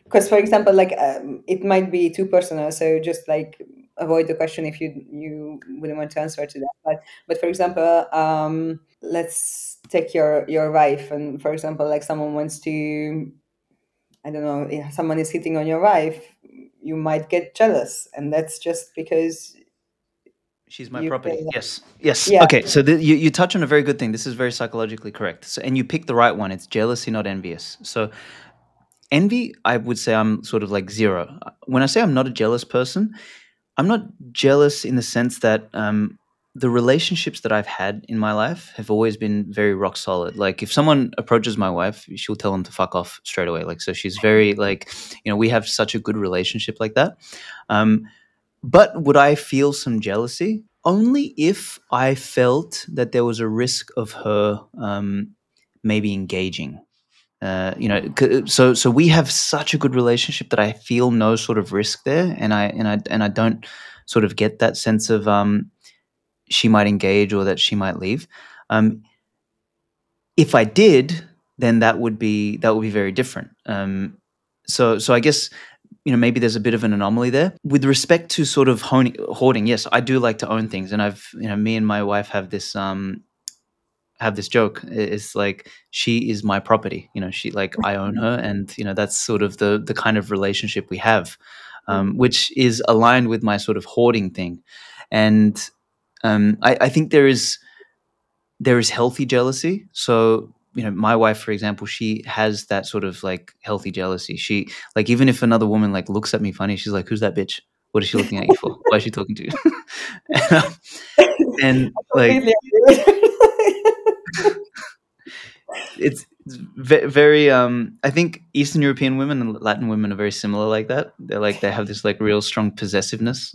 Because, for example, it might be too personal. So just like avoid the question if you wouldn't want to answer to that. But for example, let's take your wife, and for example, like someone wants to, I don't know, if someone is hitting on your wife, you might get jealous, and that's just because she's my property. Yes. Yeah. Okay, so you touch on a very good thing. This is very psychologically correct. So, and you picked the right one. It's jealousy, not envious. So envy, I would say I'm sort of like zero. When I say I'm not a jealous person, I'm not jealous in the sense that the relationships that I've had in my life have always been very rock solid. Like, if someone approaches my wife, she'll tell them to fuck off straight away. Like, so she's very like, we have such a good relationship like that. But would I feel some jealousy? Only if I felt that there was a risk of her maybe engaging. So we have such a good relationship that I feel no sort of risk there, and I don't sort of get that sense of she might engage or that she might leave. If I did, then that would be very different. So I guess maybe there's a bit of an anomaly there with respect to sort of hoarding. Yes, I do like to own things, and I've me and my wife have this have this joke. It's like, she is my property. She, like, I own her, and that's sort of the kind of relationship we have, which is aligned with my sort of hoarding thing. And I think there is healthy jealousy. So my wife, for example, she has that sort of like healthy jealousy. She, like, even if another woman like looks at me funny, she's like, "Who's that bitch? What is she looking at you for? Why is she talking to you?" and like, it's very I think Eastern European women and Latin women are very similar like that. They have this like real strong possessiveness,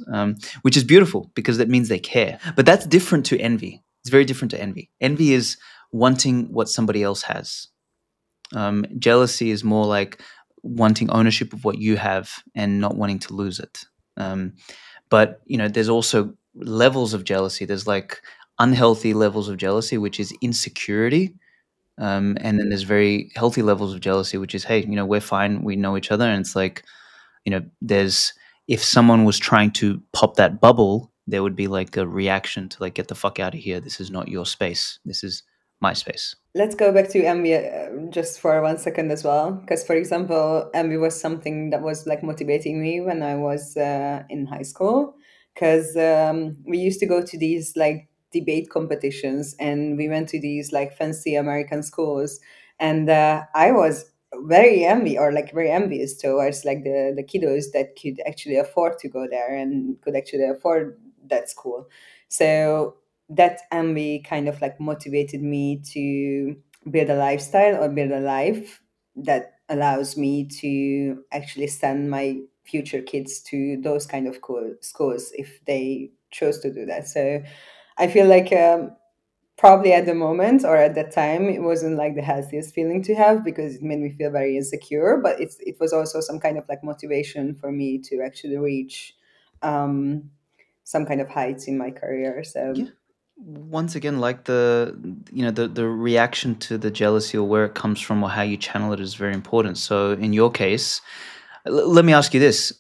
which is beautiful because that means they care. But that's different to envy. It's very different to envy. Envy is wanting what somebody else has. Jealousy is more like wanting ownership of what you have and not wanting to lose it. But there's also levels of jealousy. There's like unhealthy levels of jealousy, which is insecurity. And then there's very healthy levels of jealousy, which is, hey, we're fine, we know each other. And it's like, there's, if someone was trying to pop that bubble, there would be like a reaction to like, get the fuck out of here. This is not your space. This is my space. Let's go back to envy just for 1 second as well. Because, for example, envy was something that was like motivating me when I was in high school. Because we used to go to these like debate competitions, and we went to these like fancy American schools, and I was very envious towards like the kiddos that could actually afford to go there and could actually afford that school. So that envy kind of like motivated me to build a lifestyle or build a life that allows me to actually send my future kids to those kind of cool schools if they chose to do that. So I feel like probably at the moment or at that time, it wasn't like the healthiest feeling to have because it made me feel very insecure, but it was also some kind of like motivation for me to actually reach some kind of heights in my career. So yeah. Once again, like the reaction to the jealousy or where it comes from or how you channel it is very important. So in your case, let me ask you this.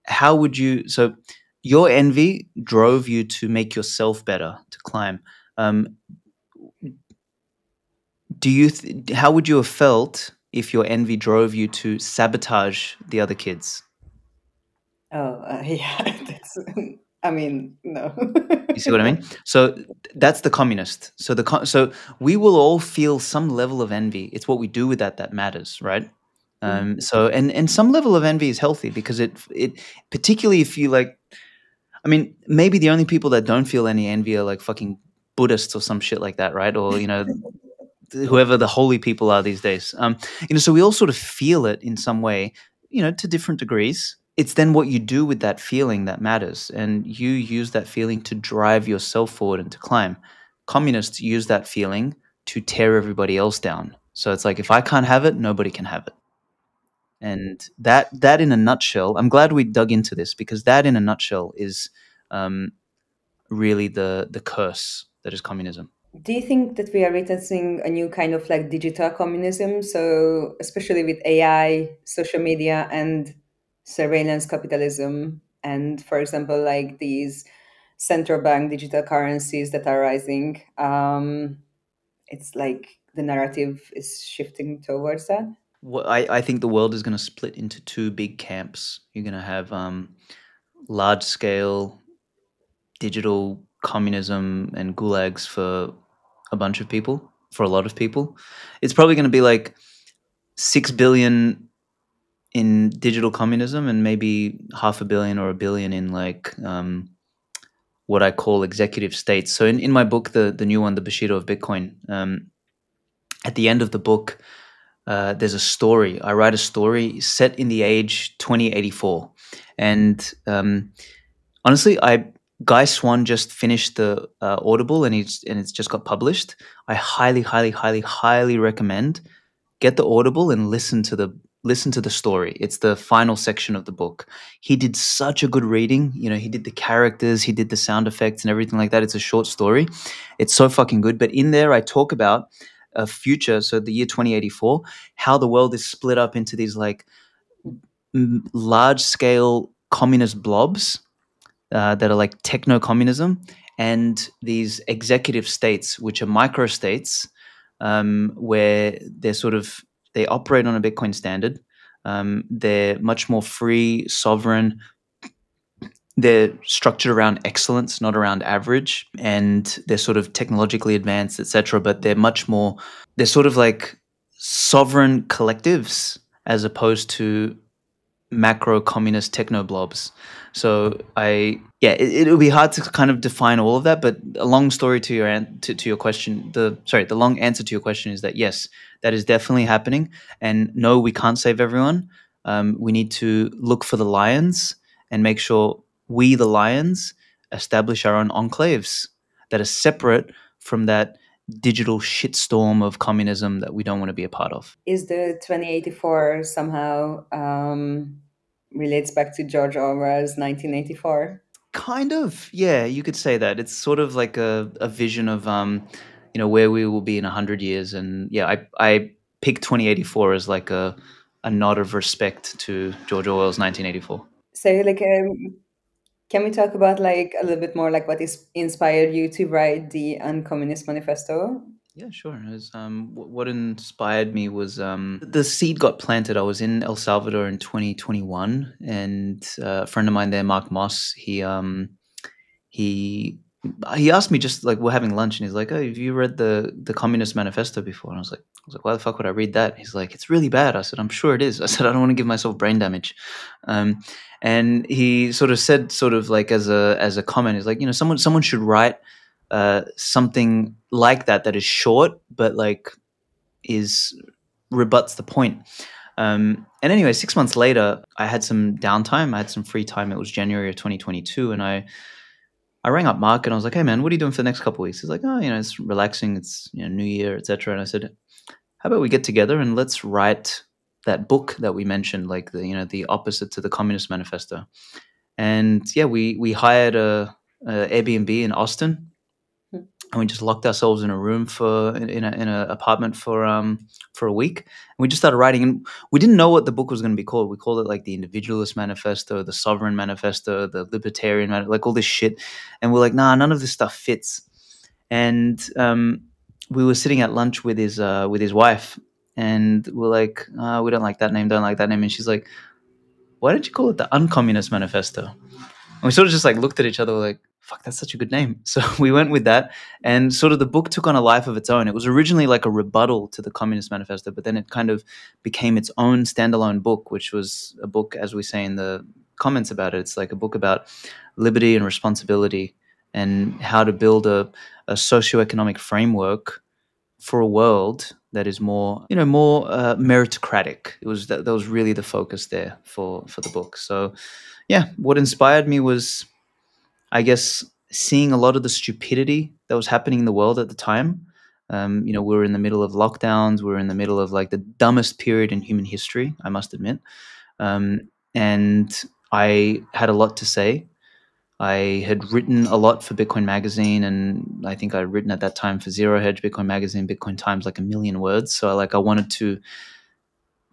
How would you, so your envy drove you to make yourself better, to climb. How would you have felt if your envy drove you to sabotage the other kids? Yeah, I mean, no. You see what I mean? So that's the communist. So we will all feel some level of envy. It's what we do with that matters, right? So and some level of envy is healthy because it particularly if you like, I mean, maybe the only people that don't feel any envy are like fucking Buddhists or some shit like that, right? Or whoever the holy people are these days. So we all sort of feel it in some way, to different degrees. It's then what you do with that feeling that matters, and you use that feeling to drive yourself forward and to climb. Communists use that feeling to tear everybody else down. So it's like, if I can't have it, nobody can have it. And that in a nutshell, I'm glad we dug into this because that in a nutshell is really the curse that is communism. Do you think that we are witnessing a new kind of like digital communism? So especially with AI, social media, and surveillance capitalism, and for example, like these central bank digital currencies that are rising, it's like the narrative is shifting towards that. Well, I think the world is going to split into two big camps. You're going to have large scale digital communism and gulags for a bunch of people, for a lot of people. It's probably going to be like 6 billion in digital communism and maybe 500 million or 1 billion in like what I call executive states. So in my book, the new one, The Bushido of Bitcoin, at the end of the book, there's a story. I write a story set in the age 2084. And honestly, Guy Swan just finished the Audible and it's just got published. I highly, highly, highly, highly recommend get the Audible and listen to the story. It's the final section of the book. He did such a good reading. He did the characters, he did the sound effects and everything like that. It's a short story. It's so fucking good. But in there, I talk about a future, so the year 2084, how the world is split up into these like large-scale communist blobs that are like techno-communism, and these executive states, which are microstates, where they operate on a Bitcoin standard. They're much more free, sovereign. They're structured around excellence, not around average, and they're sort of technologically advanced, etc. But they're sort of like sovereign collectives as opposed to macro communist techno blobs. So it'll be hard to kind of define all of that, but a long story to your question, the long answer to your question is that yes, that is definitely happening, and no, we can't save everyone. We need to look for the lions and make sure we, the lions, establish our own enclaves that are separate from that digital shitstorm of communism that we don't want to be a part of. Is the 2084 somehow relates back to George Orwell's 1984? Kind of, yeah, you could say that. It's sort of like a vision of where we will be in 100 years, and yeah, I picked 2084 as like a nod of respect to George Orwell's 1984. So like can we talk about like a little bit more like what inspired you to write the UnCommunist Manifesto? Yeah, sure. It was, what inspired me was the seed got planted. I was in El Salvador in 2021, and a friend of mine there, Mark Moss, he asked me, just like we're having lunch, and he's like, "Oh, have you read the Communist Manifesto before?" And I was like, "Why the fuck would I read that?" He's like, "It's really bad." I said, "I'm sure it is." I said, "I don't want to give myself brain damage." And he sort of said, sort of like as a comment, he's like, someone should write something like that is short, but like rebuts the point. And anyway, 6 months later, I had some downtime. I had some free time. It was January of 2022, and I rang up Mark and I was like, "Hey man, what are you doing for the next couple of weeks?" He's like, "Oh, it's relaxing. It's New Year, etc." And I said, "How about we get together and let's write that book that we mentioned, like the opposite to the Communist Manifesto." And yeah, we hired a Airbnb in Austin, and we just locked ourselves in a room in an apartment for a week, and we just started writing. And we didn't know what the book was going to be called. We called it like the Individualist Manifesto, the Sovereign Manifesto, the Libertarian Manifesto, like all this shit. And we're like, nah, none of this stuff fits. And we were sitting at lunch with his wife, and we're like, we don't like that name, don't like that name. And she's like, "Why don't you call it the UnCommunist Manifesto?" And we sort of just like looked at each other, like, fuck, that's such a good name. So we went with that, and sort of the book took on a life of its own. It was originally like a rebuttal to the Communist Manifesto, but then it kind of became its own standalone book, which was a book, as we say in the comments about it, it's like a book about liberty and responsibility and how to build a socioeconomic framework for a world that is more meritocratic. It was that was really the focus there for the book. So yeah, what inspired me was, I guess, seeing a lot of the stupidity that was happening in the world at the time. We were in the middle of lockdowns. We were in the middle of like the dumbest period in human history, I must admit. And I had a lot to say. I had written a lot for Bitcoin Magazine, and I think I'd written at that time for Zero Hedge, Bitcoin Magazine, Bitcoin Times, like 1 million words. So I wanted to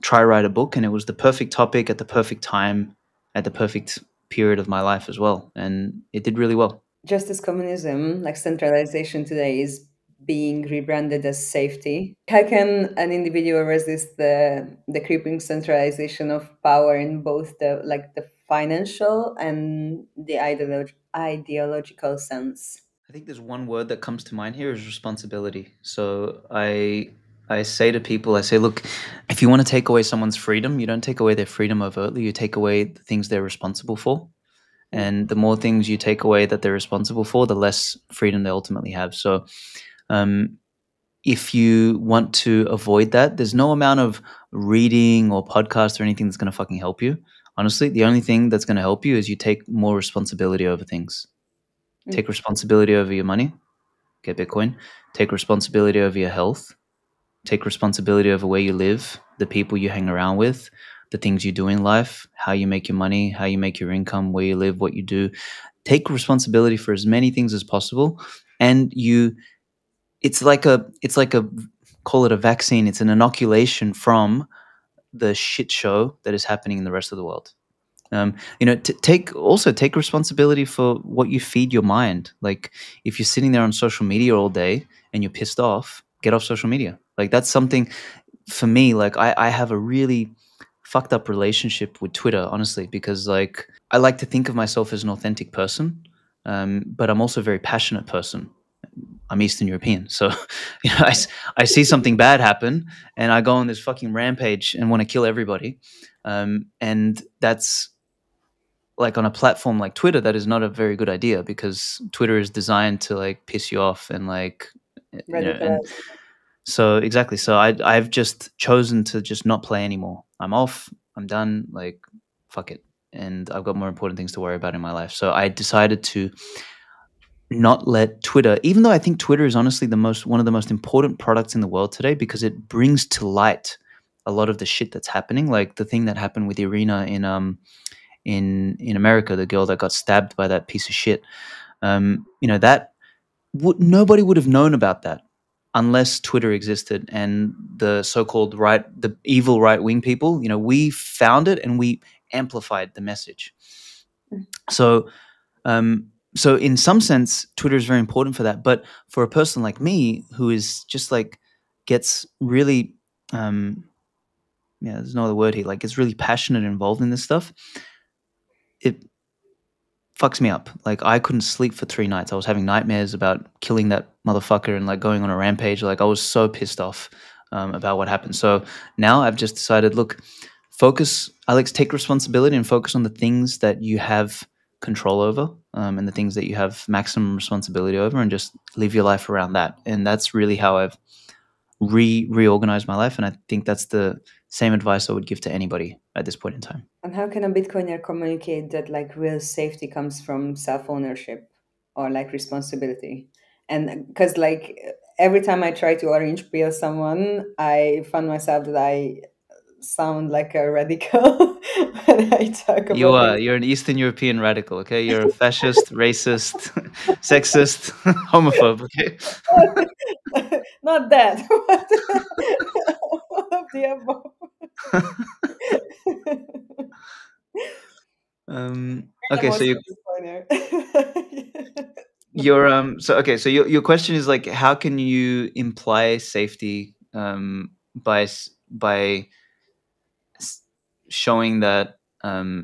try write a book, and it was the perfect topic at the perfect time, at the perfect period of my life as well, and it did really well. Just as communism, like centralization today, is being rebranded as safety, how can an individual resist the creeping centralization of power in both the financial and the ideological sense? I think there's one word that comes to mind here is responsibility. So I say to people, I say, look, if you want to take away someone's freedom, you don't take away their freedom overtly, you take away the things they're responsible for. And the more things you take away that they're responsible for, the less freedom they ultimately have. So if you want to avoid that, there's no amount of reading or podcast or anything that's going to fucking help you. Honestly, the only thing that's going to help you is you take more responsibility over things. Take responsibility over your money, get Bitcoin. Take responsibility over your health. Take responsibility over where you live, the people you hang around with, the things you do in life, how you make your money, how you make your income, where you live, what you do. Take responsibility for as many things as possible. And it's like a call it a vaccine. It's an inoculation from the shit show that is happening in the rest of the world. Take responsibility for what you feed your mind. Like if you're sitting there on social media all day and you're pissed off, get off social media. Like that's something for me. Like I have a really fucked up relationship with Twitter, honestly, because like I like to think of myself as an authentic person, but I'm also a very passionate person. I'm Eastern European, so I see something bad happen, and I go on this fucking rampage and want to kill everybody, and that's like on a platform like Twitter, that is not a very good idea because Twitter is designed to like piss you off and like and so exactly. So I've just chosen to just not play anymore. I'm off. I'm done. Like fuck it, and I've got more important things to worry about in my life. So I decided to not let Twitter, even though I think Twitter is honestly one of the most important products in the world today because it brings to light a lot of the shit that's happening, like the thing that happened with Irina in America, the girl that got stabbed by that piece of shit. That nobody would have known about that unless Twitter existed, and the so-called the evil right-wing people, we found it and we amplified the message. So in some sense, Twitter is very important for that. But for a person like me who is just like gets really, there's no other word here, like gets really passionate and involved in this stuff, it fucks me up. Like I couldn't sleep for 3 nights. I was having nightmares about killing that motherfucker and like going on a rampage. Like I was so pissed off about what happened. So now I've just decided, look, focus, Alex, take responsibility and focus on the things that you have control over and the things that you have maximum responsibility over, and just live your life around that. And that's really how I've reorganized my life. And I think that's the same advice I would give to anybody at this point in time. And how can a Bitcoiner communicate that like real safety comes from self-ownership or like responsibility? And because like every time I try to orange peel someone, I find myself that I sound like a radical when I talk about You're an Eastern European radical, okay? You're a fascist, racist, sexist, homophobe, okay? Not that, but all of the above. Okay, so your question is like, how can you imply safety by showing that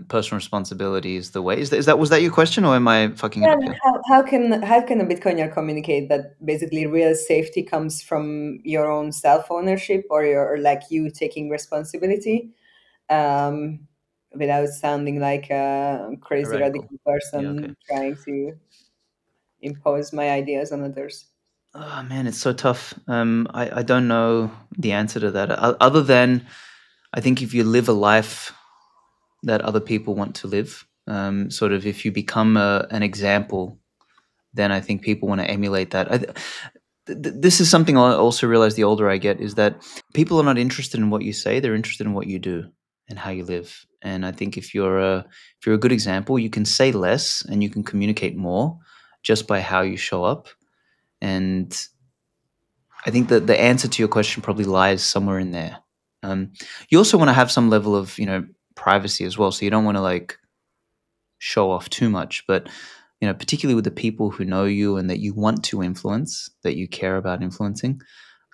personal responsibility is the way? Was that your question, or am I fucking it up here? How can a Bitcoiner communicate that basically real safety comes from your own self-ownership or you taking responsibility, without sounding like a crazy radical person trying to impose my ideas on others? Oh man, it's so tough. I don't know the answer to that, other than I think if you live a life that other people want to live, sort of if you become an example, then I think people want to emulate that. This is something I also realize the older I get, is that people are not interested in what you say, they're interested in what you do and how you live. And I think if you're a good example, you can say less and you can communicate more just by how you show up. And I think that the answer to your question probably lies somewhere in there. You also want to have some level of, privacy as well. So you don't want to like show off too much, but particularly with the people who know you and that you want to influence, that you care about influencing,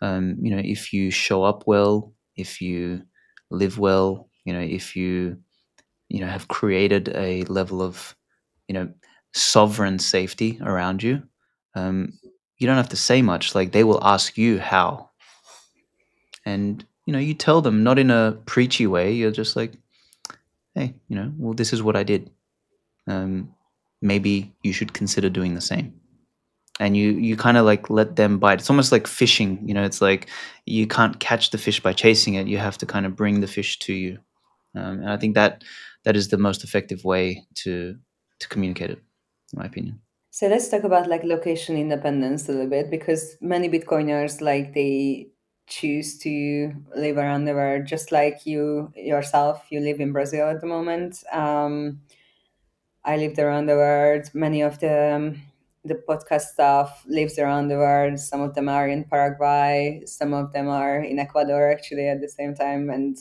if you show up well, if you live well, if you have created a level of sovereign safety around you, you don't have to say much. Like they will ask you how, and you tell them, not in a preachy way. You're just like, hey, well, this is what I did. Maybe you should consider doing the same. And you kind of like let them bite. It's almost like fishing. It's like you can't catch the fish by chasing it. You have to kind of bring the fish to you. And I think that is the most effective way to communicate it, in my opinion. So let's talk about like location independence a little bit, because many Bitcoiners, like they choose to live around the world, just like you yourself. You live in Brazil at the moment. I lived around the world. Many of the podcast staff lives around the world. Some of them are in Paraguay. Some of them are in Ecuador, actually, at the same time. And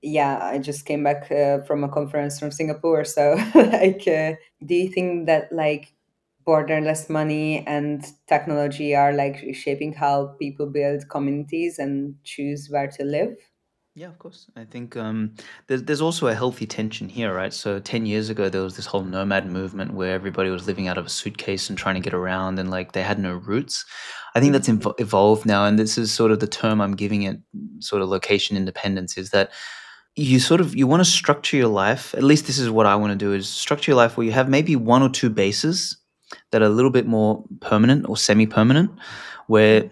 yeah, I just came back from a conference from Singapore. So, like, do you think that like borderless money and technology are like reshaping how people build communities and choose where to live? Yeah, of course. I think there's also a healthy tension here, right? So 10 years ago, there was this whole nomad movement where everybody was living out of a suitcase and trying to get around, and like they had no roots. I think that's evolved now, and this is sort of the term I'm giving it, sort of location independence, is that you want to structure your life. At least this is what I want to do: is structure your life where you have maybe one or two bases that are a little bit more permanent or semi-permanent, where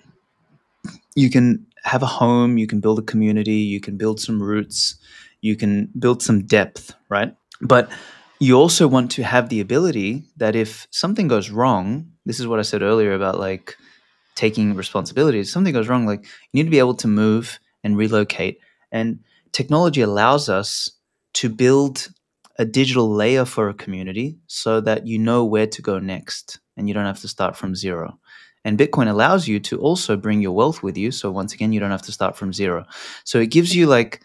you can have a home, you can build a community, you can build some roots, you can build some depth, right? But you also want to have the ability that if something goes wrong, this is what I said earlier about like taking responsibility. If something goes wrong, like you need to be able to move and relocate. And technology allows us to build a digital layer for a community so that you know where to go next and you don't have to start from zero. And Bitcoin allows you to also bring your wealth with you. So once again, you don't have to start from zero. So it gives you like,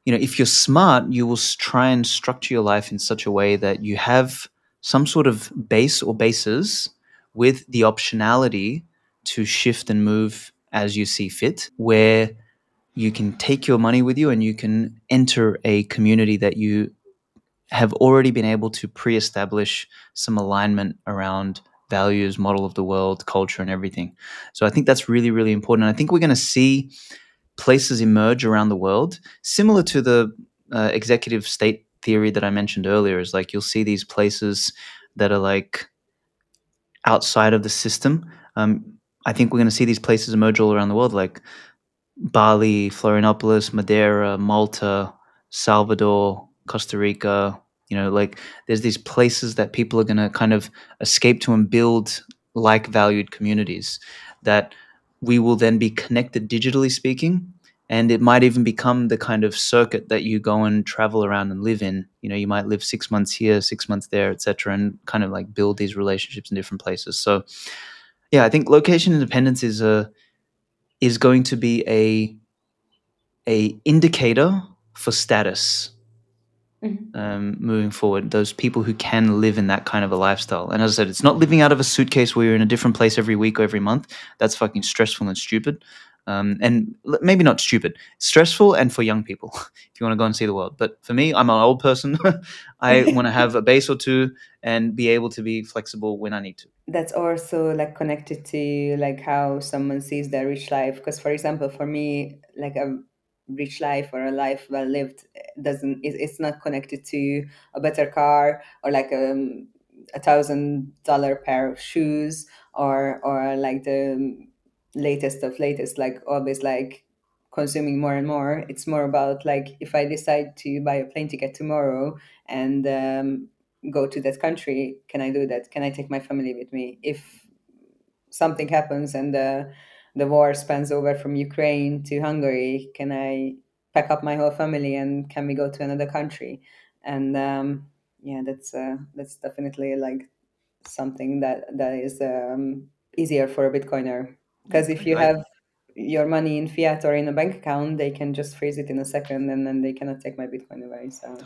if you're smart, you will try and structure your life in such a way that you have some sort of base or bases with the optionality to shift and move as you see fit, where you can take your money with you and you can enter a community that you have already been able to pre-establish some alignment around values, model of the world, culture, and everything. So I think that's really, really important. And I think we're going to see places emerge around the world, similar to the executive state theory that I mentioned earlier. Is like you'll see these places that are like outside of the system. I think we're going to see these places emerge all around the world, like Bali, Florianopolis, Madeira, Malta, Salvador, Costa Rica. Like there's these places that people are going to kind of escape to and build like valued communities that we will then be connected digitally speaking. And it might even become the kind of circuit that you go and travel around and live in. You might live 6 months here, 6 months there, etc., and kind of like build these relationships in different places. So, yeah, I think location independence is going to be a indicator for status moving forward. Those people who can live in that kind of a lifestyle. And as I said, it's not living out of a suitcase where you're in a different place every week or every month. That's fucking stressful and stupid. And maybe not stupid, stressful, and for young people if you want to go and see the world. But for me, I'm an old person. I want to have a base or two and be able to be flexible when I need to. That's also like connected to like how someone sees their rich life. Because for example, for me, like a rich life or a life well lived it's not connected to a better car or like $1,000 pair of shoes or like the latest of latest, like always like consuming more and more. It's more about like if I decide to buy a plane ticket tomorrow and go to that country, can I do that? Can I take my family with me? If something happens and the war spans over from Ukraine to Hungary, can I pack up my whole family and can we go to another country? And yeah, that's definitely like something that is easier for a Bitcoiner, because if you have your money in fiat or in a bank account, they can just freeze it in a second and then they cannot take my Bitcoin away. So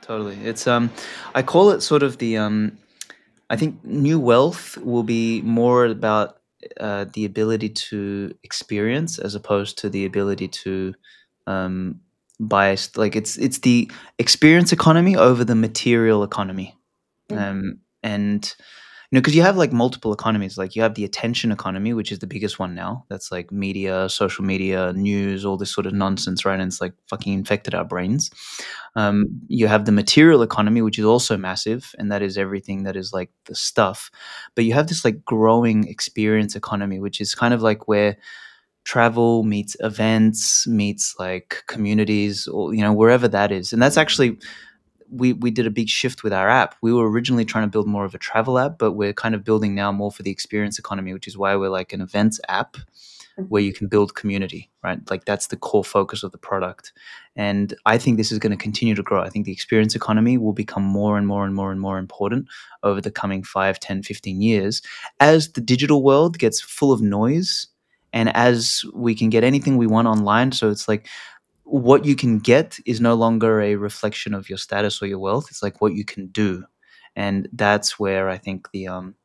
totally. It's I call it sort of the I think new wealth will be more about the ability to experience as opposed to the ability to buy. Like it's the experience economy over the material economy. And because you have like multiple economies. Like you have the attention economy, which is the biggest one now. That's like media, social media, news, all this sort of nonsense, right? And it's like fucking infected our brains. You have the material economy, which is also massive, and that is everything that is like the stuff. But you have this like growing experience economy, which is kind of like where travel meets events, meets like communities, or wherever that is. And that's actually we did a big shift with our app. We were originally trying to build more of a travel app, but we're kind of building now more for the experience economy, which is why we're like an events app where you can build community, right? Like that's the core focus of the product. And I think this is going to continue to grow. I think the experience economy will become more and more and more and more important over the coming 5, 10, 15 years as the digital world gets full of noise and as we can get anything we want online. So it's like what you can get is no longer a reflection of your status or your wealth. It's like what you can do, and that's where I think the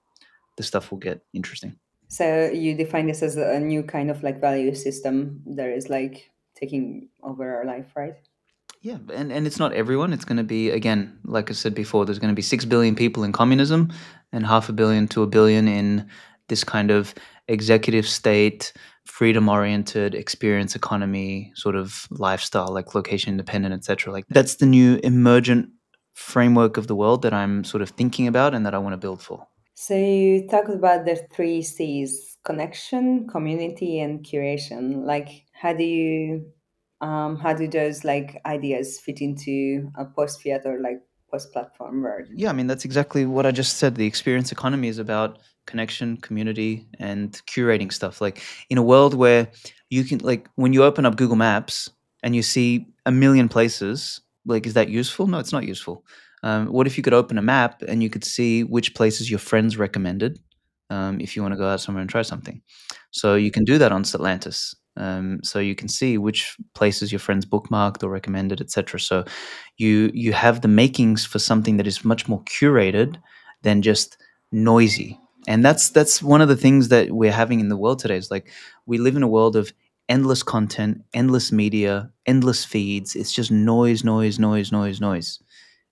stuff will get interesting. So you define this as a new kind of like value system that is like taking over our life, right? Yeah, and it's not everyone. It's going to be, again, like I said before, there's going to be 6 billion people in communism and 500 million to 1 billion in this kind of executive state, freedom-oriented experience economy sort of lifestyle, like location independent, etc. Like that's the new emergent framework of the world that I'm sort of thinking about and that I want to build for. So you talked about the 3 C's: connection, community, and curation. Like, how do those like ideas fit into a post-fiat or like post-platform world? Yeah, I mean, that's exactly what I just said. The experience economy is about connection, community, and curating stuff. Like in a world where you can, like when you open up Google Maps and you see a million places, like is that useful? No, it's not useful. What if you could open a map and you could see which places your friends recommended if you want to go out somewhere and try something? So you can do that on Satlantis. So you can see which places your friends bookmarked or recommended, etc. So you have the makings for something that is much more curated than just noisy. And that's one of the things that we're having in the world today. Is like we live in a world of endless content, endless media, endless feeds. It's just noise, noise, noise, noise, noise.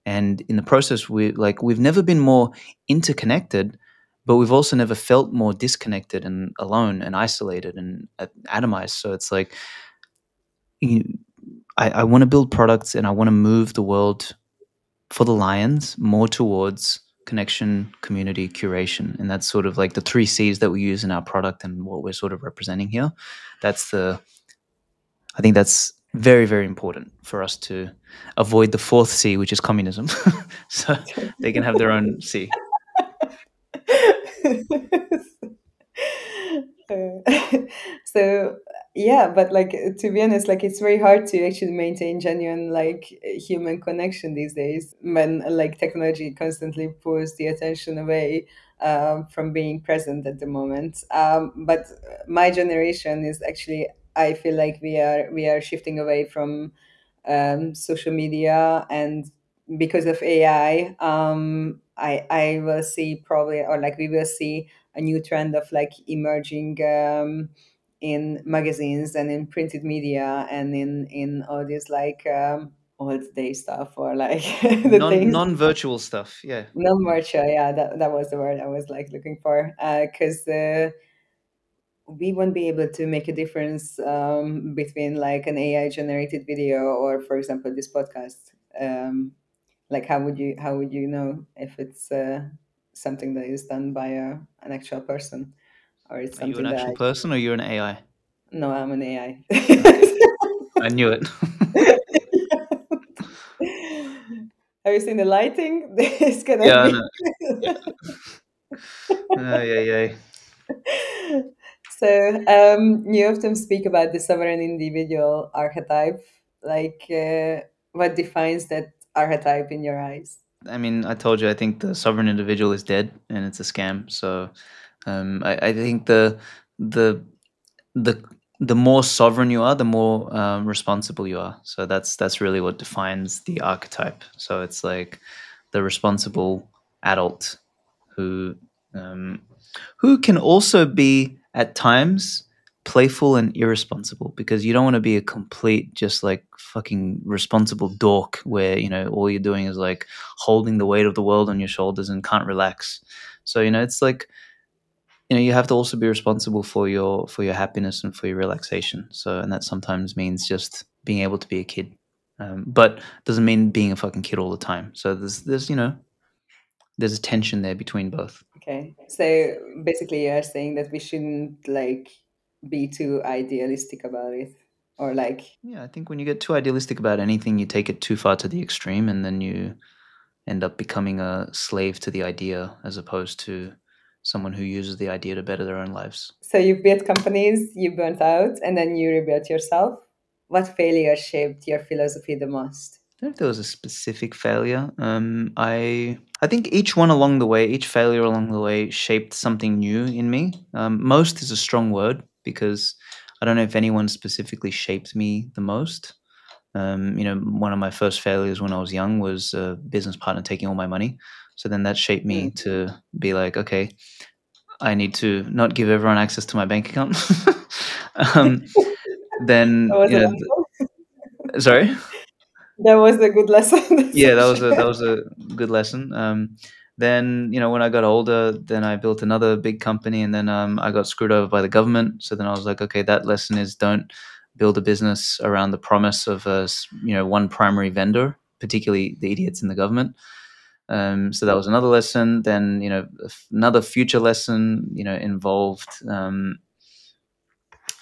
And in the process, we've never been more interconnected, but we've also never felt more disconnected and alone and isolated and atomized. So it's like I want to build products and I want to move the world for the lions more towards connection, community, curation. And that's sort of like the 3 C's that we use in our product and what we're sort of representing here. I think that's very, very important for us to avoid the 4th C, which is communism. So they can have their own C. So yeah, but like to be honest, like it's very hard to actually maintain genuine like human connection these days when like technology constantly pulls the attention away from being present at the moment. But my generation is actually, I feel like we are shifting away from social media, and because of AI, I will see probably, or like we will see a new trend of like emerging in magazines and in printed media and in all this like old day stuff, or like the things Non-virtual stuff, yeah. non-virtual. Yeah, that was the word I was like looking for, because we won't be able to make a difference between like an AI generated video or, for example, this podcast. Like how would you know if it's something that is done by an actual person, or it's Are you something an that actual person or you're an AI? no, I'm an AI. I knew it. Have you seen the lighting? It's gonna Yeah, I be. know. Yeah. So you often speak about the sovereign individual archetype. Like, what defines that archetype in your eyes? I mean, I told you, I think the sovereign individual is dead and it's a scam. So I think the the the more sovereign you are, the more responsible you are. So that's really what defines the archetype. So it's like the responsible adult who can also be at times playful and irresponsible, because you don't want to be a complete just like fucking responsible dork where all you're doing is like holding the weight of the world on your shoulders and can't relax. So it's like you have to also be responsible for your happiness and for your relaxation. So, and that sometimes means just being able to be a kid, but doesn't mean being a fucking kid all the time. So there's a tension there between both. Okay, so basically you're saying that we shouldn't like be too idealistic about it, or like Yeah, I think when you get too idealistic about anything, you take it too far to the extreme, and then you end up becoming a slave to the idea as opposed to someone who uses the idea to better their own lives. so you built companies, you burnt out, and then you rebuilt yourself. What failure shaped your philosophy the most? I don't know if there was a specific failure. I think each failure along the way shaped something new in me. Most is a strong word, because I don't know if anyone specifically shaped me the most. One of my first failures when I was young was a business partner taking all my money. So then that shaped me to be like, okay, I need to not give everyone access to my bank account. Then, sorry. That was a good lesson. Yeah, that was a good lesson. Then, when I got older, then I built another big company, and then I got screwed over by the government. So then I was like, okay, that lesson is don't build a business around the promise of one primary vendor, particularly the idiots in the government. So that was another lesson. Then, another future lesson, involved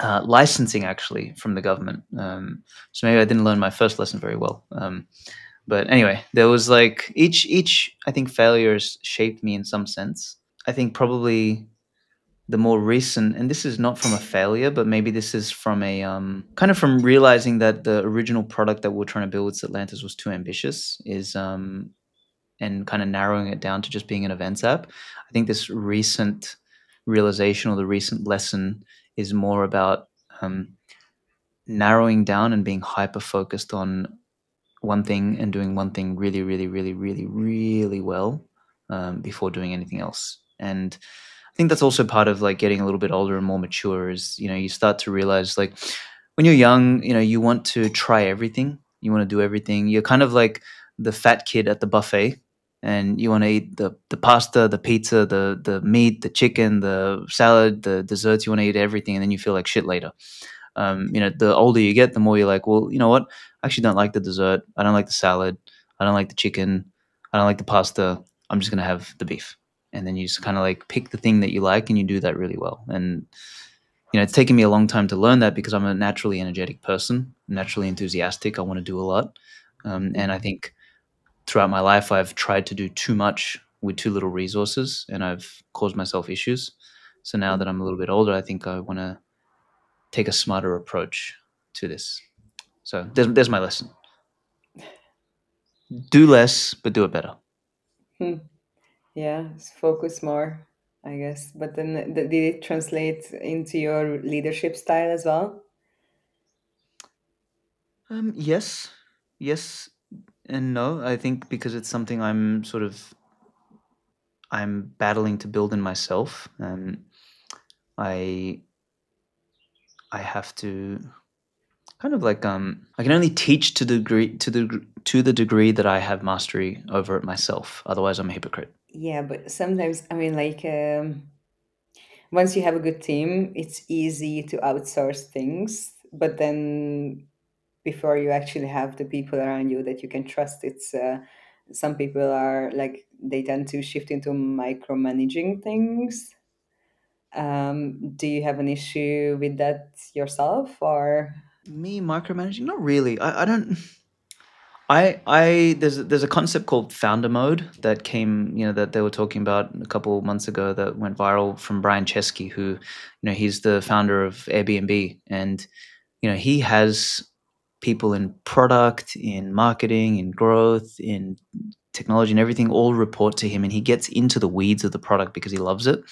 licensing actually from the government. So maybe I didn't learn my first lesson very well. But anyway, there was like each I think failures shaped me in some sense. I think probably the more recent, and this is not from a failure, but maybe this is from a kind of from realizing that the original product that we were trying to build with Satlantis was too ambitious, and kind of narrowing it down to just being an events app. I think this recent realization or the recent lesson is more about narrowing down and being hyper focused on one thing and doing one thing really, really, really, really, really well before doing anything else. And I think that's also part of like getting a little bit older and more mature is, you start to realize like when you're young, you want to try everything. You want to do everything. You're kind of like the fat kid at the buffet, and you want to eat the pasta, the pizza, the meat, the chicken, the salad, the desserts. You want to eat everything, and then you feel like shit later. The older you get, the more you're like, well, you know what? I actually don't like the dessert. I don't like the salad. I don't like the chicken. I don't like the pasta. I'm just going to have the beef. And then you just kind of like pick the thing that you like and you do that really well. And, it's taken me a long time to learn that because I'm a naturally energetic person, naturally enthusiastic. I want to do a lot. And I think throughout my life, I've tried to do too much with too little resources, and I've caused myself issues. So now that I'm a little bit older, I think I want to take a smarter approach to this. So there's my lesson. Do less, but do it better. Yeah, focus more, I guess. But then did it translate into your leadership style as well? Yes and no. I think because it's something I'm battling to build in myself. I have to kind of like I can only teach to the degree that I have mastery over it myself. Otherwise, I'm a hypocrite. Yeah, but sometimes once you have a good team, it's easy to outsource things. But then before you actually have the people around you that you can trust, it's some people are like they tend to shift into micromanaging things. Do you have an issue with that yourself, or me micromanaging? Not really. I don't. There's a concept called founder mode that came, that they were talking about a couple months ago that went viral from Brian Chesky, who, he's the founder of Airbnb, and he has people in product, in marketing, in growth, in technology, and everything all report to him, and he gets into the weeds of the product because he loves it.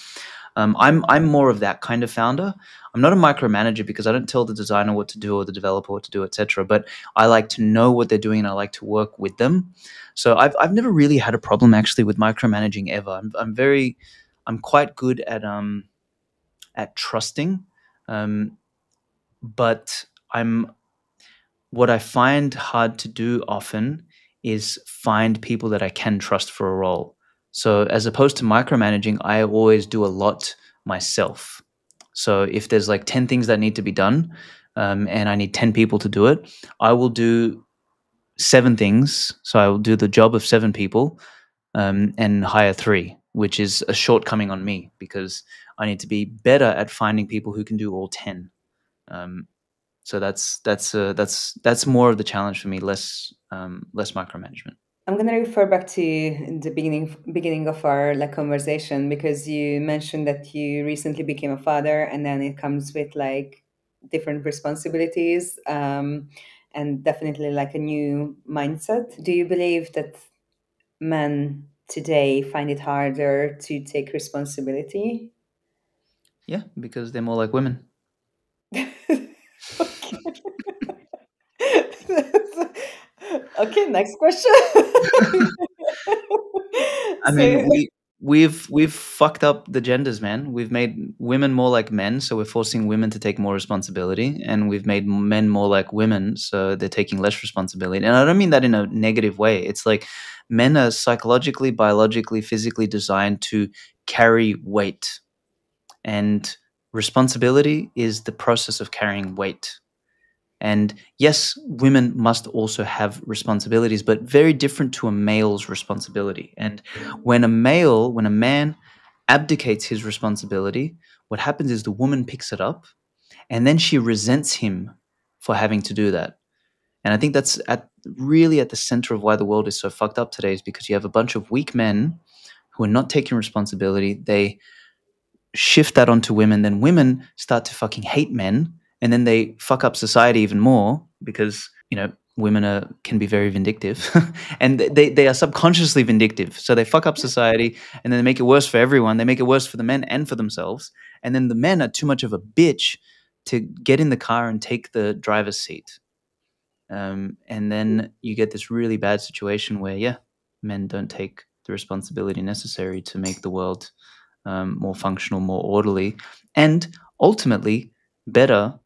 I'm more of that kind of founder. I'm not a micromanager because I don't tell the designer what to do or the developer what to do, etc. But I like to know what they're doing and I like to work with them. So I've never really had a problem actually with micromanaging ever. I'm quite good at trusting, but what I find hard to do often is find people that I can trust for a role. So as opposed to micromanaging, I always do a lot myself. So if there's like 10 things that need to be done, and I need 10 people to do it, I will do 7 things. So I will do the job of 7 people, and hire 3, which is a shortcoming on me because I need to be better at finding people who can do all 10. So that's more of the challenge for me, less micromanagement. I'm gonna refer back to the beginning of our conversation, because you mentioned that you recently became a father, and then it comes with like different responsibilities, and definitely like a new mindset. Do you believe that men today find it harder to take responsibility? Yeah, because they're more like women. Okay, next question. I mean, we've fucked up the genders, man. We've made women more like men, so we're forcing women to take more responsibility, and we've made men more like women, so they're taking less responsibility. And I don't mean that in a negative way. It's like men are psychologically, biologically, physically designed to carry weight, and responsibility is the process of carrying weight. And yes, women must also have responsibilities, but very different to a male's responsibility. And when a man abdicates his responsibility, what happens is the woman picks it up and then she resents him for having to do that. And I think that's really at the center of why the world is so fucked up today, is because you have a bunch of weak men who are not taking responsibility. They shift that onto women, then women start to fucking hate men, and then they fuck up society even more because, women can be very vindictive and they are subconsciously vindictive. So they fuck up society and then they make it worse for everyone. They make it worse for the men and for themselves. And then the men are too much of a bitch to get in the car and take the driver's seat. And then you get this really bad situation where, men don't take the responsibility necessary to make the world more functional, more orderly, and ultimately better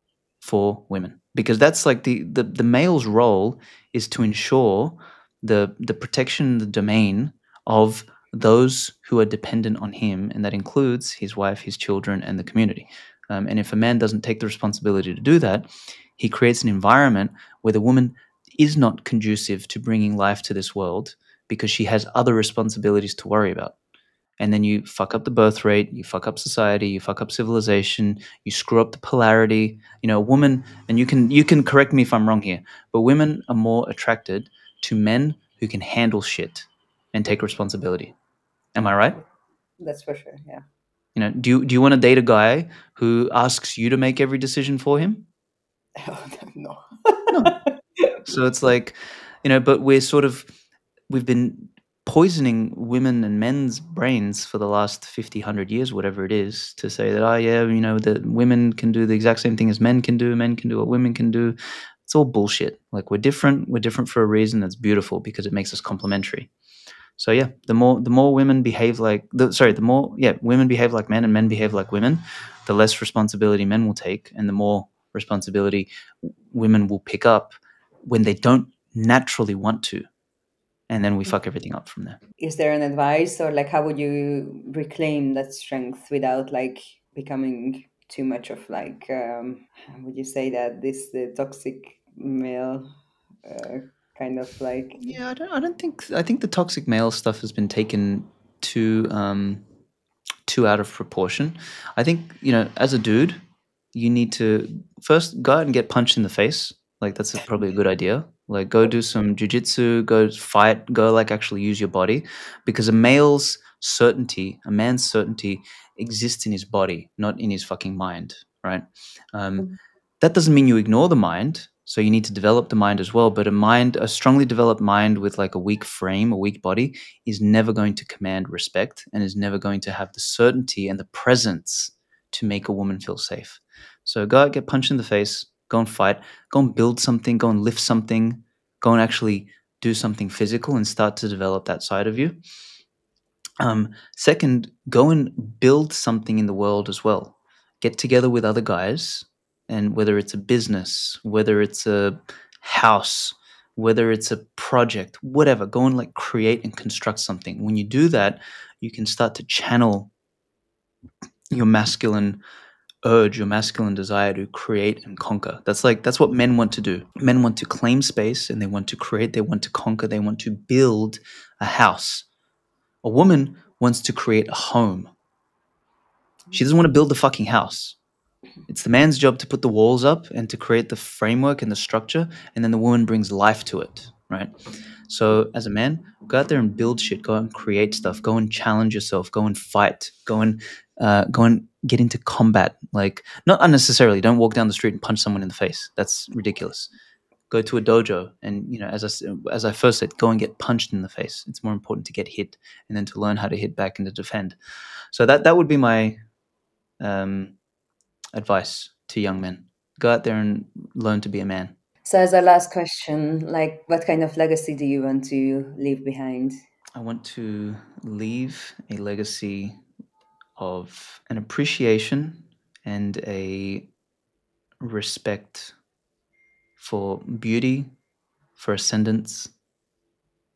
for women. Because that's like the male's role is to ensure the protection, the domain of those who are dependent on him, and that includes his wife, his children, and the community. And if a man doesn't take the responsibility to do that, he creates an environment where the woman is not conducive to bringing life to this world because she has other responsibilities to worry about. And then you fuck up the birth rate, you fuck up society, you fuck up civilization, you screw up the polarity. A woman, and you can correct me if I'm wrong here, but women are more attracted to men who can handle shit and take responsibility. Am I right? That's for sure, yeah. Do you want to date a guy who asks you to make every decision for him? No. So it's like, but we've been poisoning women and men's brains for the last 50, 100 years, whatever it is, to say that, that women can do the exact same thing as men can do what women can do. It's all bullshit. Like, we're different for a reason. That's beautiful because it makes us complementary. So the more women behave women behave like men and men behave like women, the less responsibility men will take, and the more responsibility women will pick up when they don't naturally want to. And then we fuck everything up from there. Is there an advice, or how would you reclaim that strength without becoming too much of how would you say that, the toxic male kind of I don't think, I think the toxic male stuff has been taken too out of proportion. I think, as a dude, you need to first go out and get punched in the face. That's probably a good idea. Go do some jujitsu, go fight, go actually use your body, because a man's certainty exists in his body, not in his fucking mind, right? That doesn't mean you ignore the mind. So you need to develop the mind as well. But a strongly developed mind with a weak frame, a weak body, is never going to command respect and is never going to have the certainty and the presence to make a woman feel safe. So go out, get punched in the face, go and fight, go and build something, go and lift something, go and actually do something physical and start to develop that side of you. Second, go and build something in the world as well. Get together with other guys, and whether it's a business, whether it's a house, whether it's a project, whatever, go and create and construct something. When you do that, you can start to channel your masculine urge, your masculine desire to create and conquer. That's what men want to do. Men want to claim space, and they want to create, they want to conquer, they want to build a house. A woman wants to create a home. She doesn't want to build the fucking house. It's the man's job to put the walls up and to create the framework and the structure, and then the woman brings life to it, right? So as a man, go out there and build shit, go out and create stuff, go and challenge yourself, go and fight, go and get into combat. Not unnecessarily, don't walk down the street and punch someone in the face. That's ridiculous. Go to a dojo and, as I first said, go and get punched in the face. It's more important to get hit and then to learn how to hit back and to defend. So that would be my advice to young men. Go out there and learn to be a man. So as our last question, like, what kind of legacy do you want to leave behind? I want to leave a legacy of an appreciation and a respect for beauty, for ascendance,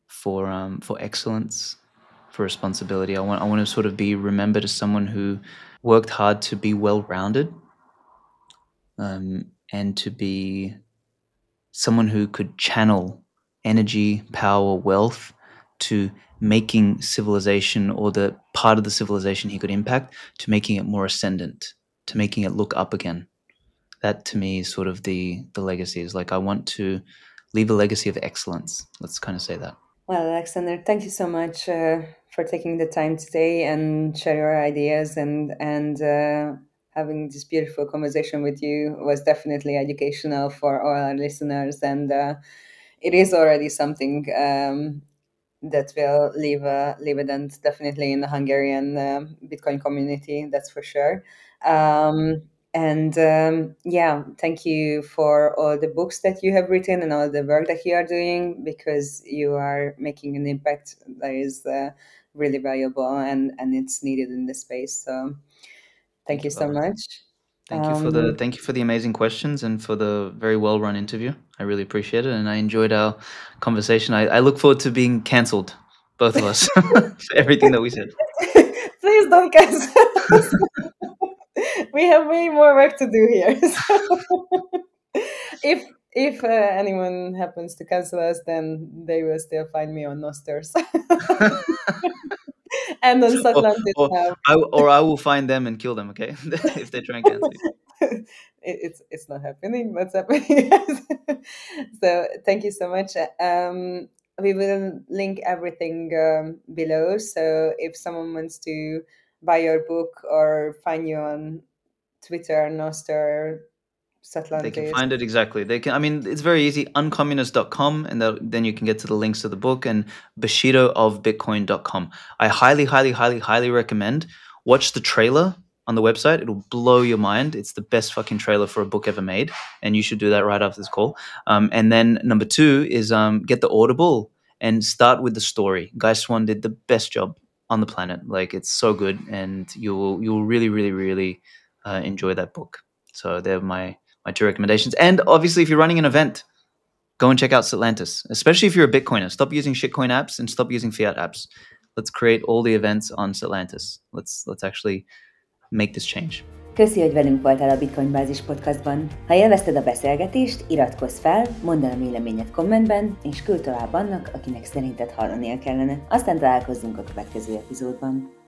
for excellence, for responsibility. I want to sort of be remembered as someone who worked hard to be well-rounded, and to be someone who could channel energy, power, wealth to making civilization, or the part of the civilization he could impact, to making it more ascendant, to making it look up again. That to me is sort of the legacy. Is like, I want to leave a legacy of excellence. Let's kind of say that. Well, Aleksandar, thank you so much for taking the time today and share your ideas, and having this beautiful conversation with you was definitely educational for all our listeners, and it is already something that will leave a dent definitely in the Hungarian Bitcoin community, that's for sure. Thank you for all the books that you have written and all the work that you are doing, because you are making an impact that is really valuable and it's needed in the space. So thank you so much. Thank you for the amazing questions and for the very well-run interview. I really appreciate it, and I enjoyed our conversation. I look forward to being cancelled, both of us, for everything that we said. Please don't cancel us. We have way more work to do here. So if anyone happens to cancel us, then they will still find me on Nostr. And on Satlantis. Or I will find them and kill them, okay? If they try and cancel you. It's not happening. What's happening? So thank you so much. We will link everything below. So if someone wants to buy your book or find you on Twitter, Nostr, Satlantis, they can find it exactly. They can. I mean, it's very easy. UnCommunist.com, and then you can get to the links to the book, and bushidoofbitcoin.com. I highly recommend watch the trailer on the website. It'll blow your mind. It's the best fucking trailer for a book ever made, and you should do that right after this call. And then number 2 is get the Audible and start with the story. Guy Swan did the best job on the planet. Like, it's so good, and you'll really enjoy that book. So they're my 2 recommendations. And obviously, if you're running an event, go and check out Satlantis, especially if you're a Bitcoiner. Stop using shitcoin apps and stop using fiat apps. Let's create all the events on Satlantis. Let's actually make this change. Köszi, hogy velünk voltál a Bitcoin Bázis podcastban. Ha élvezted a beszélgetést, iratkozz fel, mondd el a véleményed kommentben, és küld tovább annak, akinek szerinted hallania kellene. Aztán találkozzunk a következő epizódban.